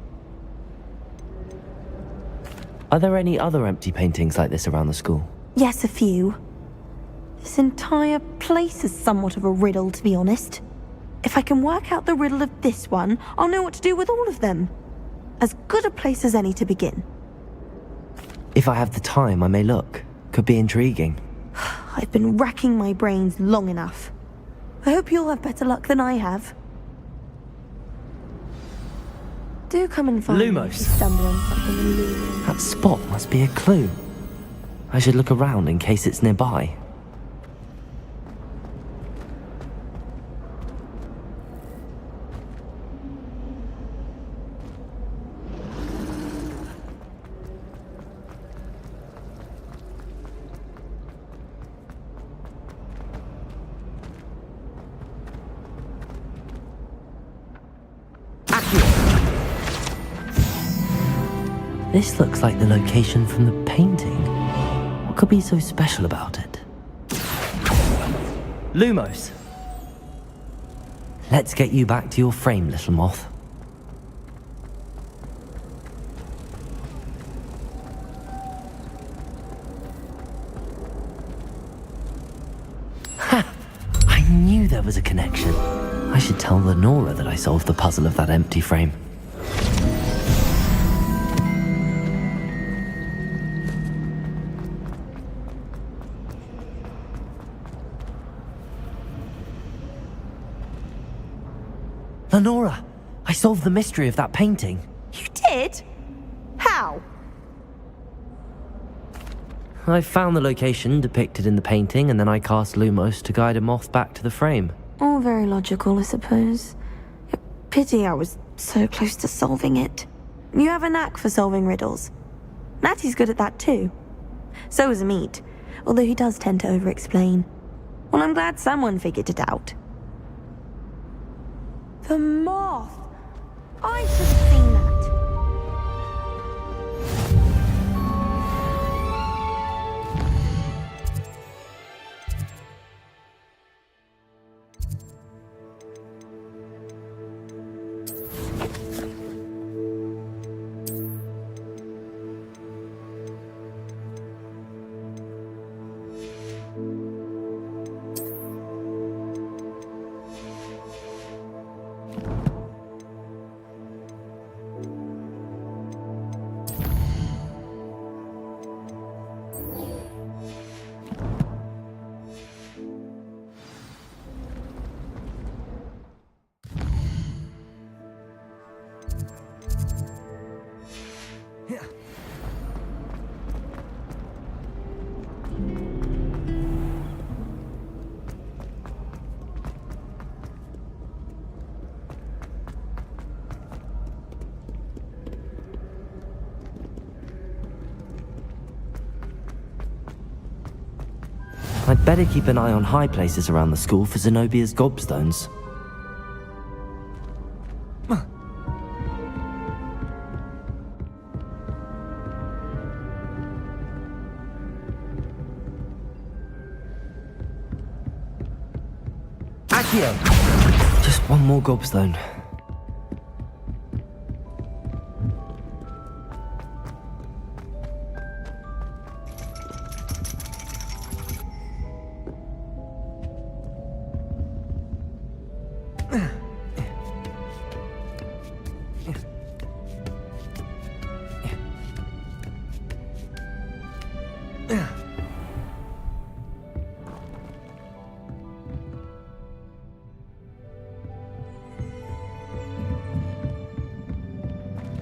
[SPEAKER 2] Are there any other empty paintings like this around the school?
[SPEAKER 17] Yes, a few. This entire place is somewhat of a riddle, to be honest. If I can work out the riddle of this one, I'll know what to do with all of them. As good a place as any to begin.
[SPEAKER 2] If I have the time, I may look. Could be intriguing.
[SPEAKER 17] I've been racking my brains long enough. I hope you'll have better luck than I have. Do come and find me if you
[SPEAKER 2] Lumos.
[SPEAKER 17] stumble on something alluring.
[SPEAKER 2] That spot must be a clue. I should look around in case it's nearby. This looks like the location from the painting. What could be so special about it? Lumos! Let's get you back to your frame, little moth. Ha! I knew there was a connection. I should tell Lenora that I solved the puzzle of that empty frame. Lenora, I solved the mystery of that painting.
[SPEAKER 17] You did? How?
[SPEAKER 2] I found the location depicted in the painting, and then I cast Lumos to guide a moth back to the frame.
[SPEAKER 17] All very logical, I suppose. Pity I was so close to solving it. You have a knack for solving riddles. Natty's good at that too. So is Amit, although he does tend to over-explain. Well, I'm glad someone figured it out. The moth! I should have seen that.
[SPEAKER 2] I'd better keep an eye on high places around the school for Zenobia's gobstones. Accio! Just one more gobstone.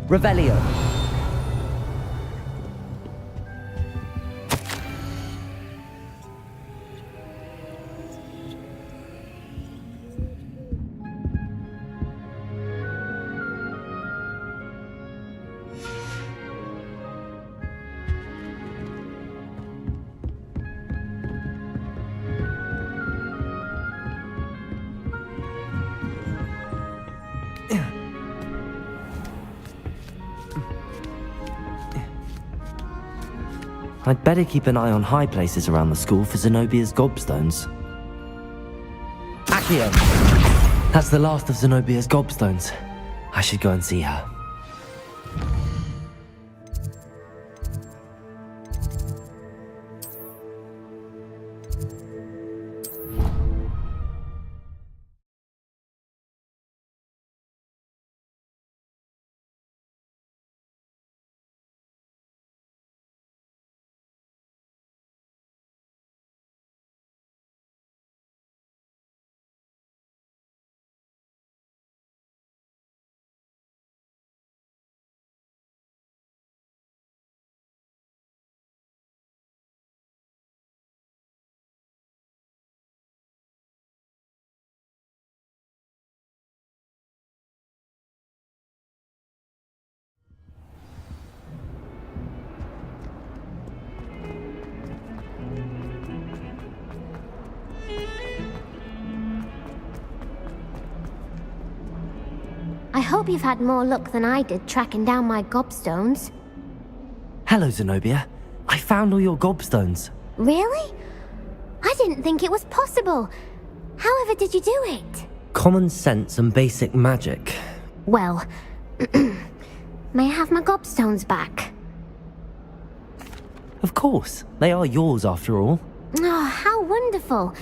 [SPEAKER 2] Revelio. I'd better keep an eye on high places around the school for Zenobia's gobstones. Accio! That's the last of Zenobia's gobstones. I should go and see her.
[SPEAKER 6] I hope you've had more luck than I did tracking down my gobstones.
[SPEAKER 2] Hello, Zenobia. I found all your gobstones.
[SPEAKER 6] Really? I didn't think it was possible. However did you do it?
[SPEAKER 2] Common sense and basic magic.
[SPEAKER 6] Well, may I have my gobstones back?
[SPEAKER 2] Of course. They are yours after all.
[SPEAKER 6] Oh, how wonderful.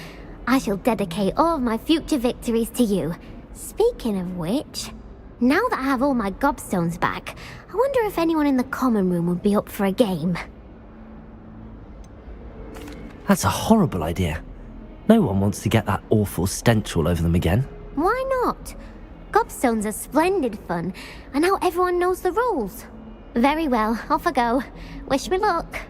[SPEAKER 6] I shall dedicate all of my future victories to you. Speaking of which, now that I have all my gobstones back, I wonder if anyone in the common room would be up for a game.
[SPEAKER 2] That's a horrible idea. No one wants to get that awful stench all over them again.
[SPEAKER 6] Why not? Gobstones are splendid fun, and now everyone knows the rules. Very well, off I go. Wish me luck.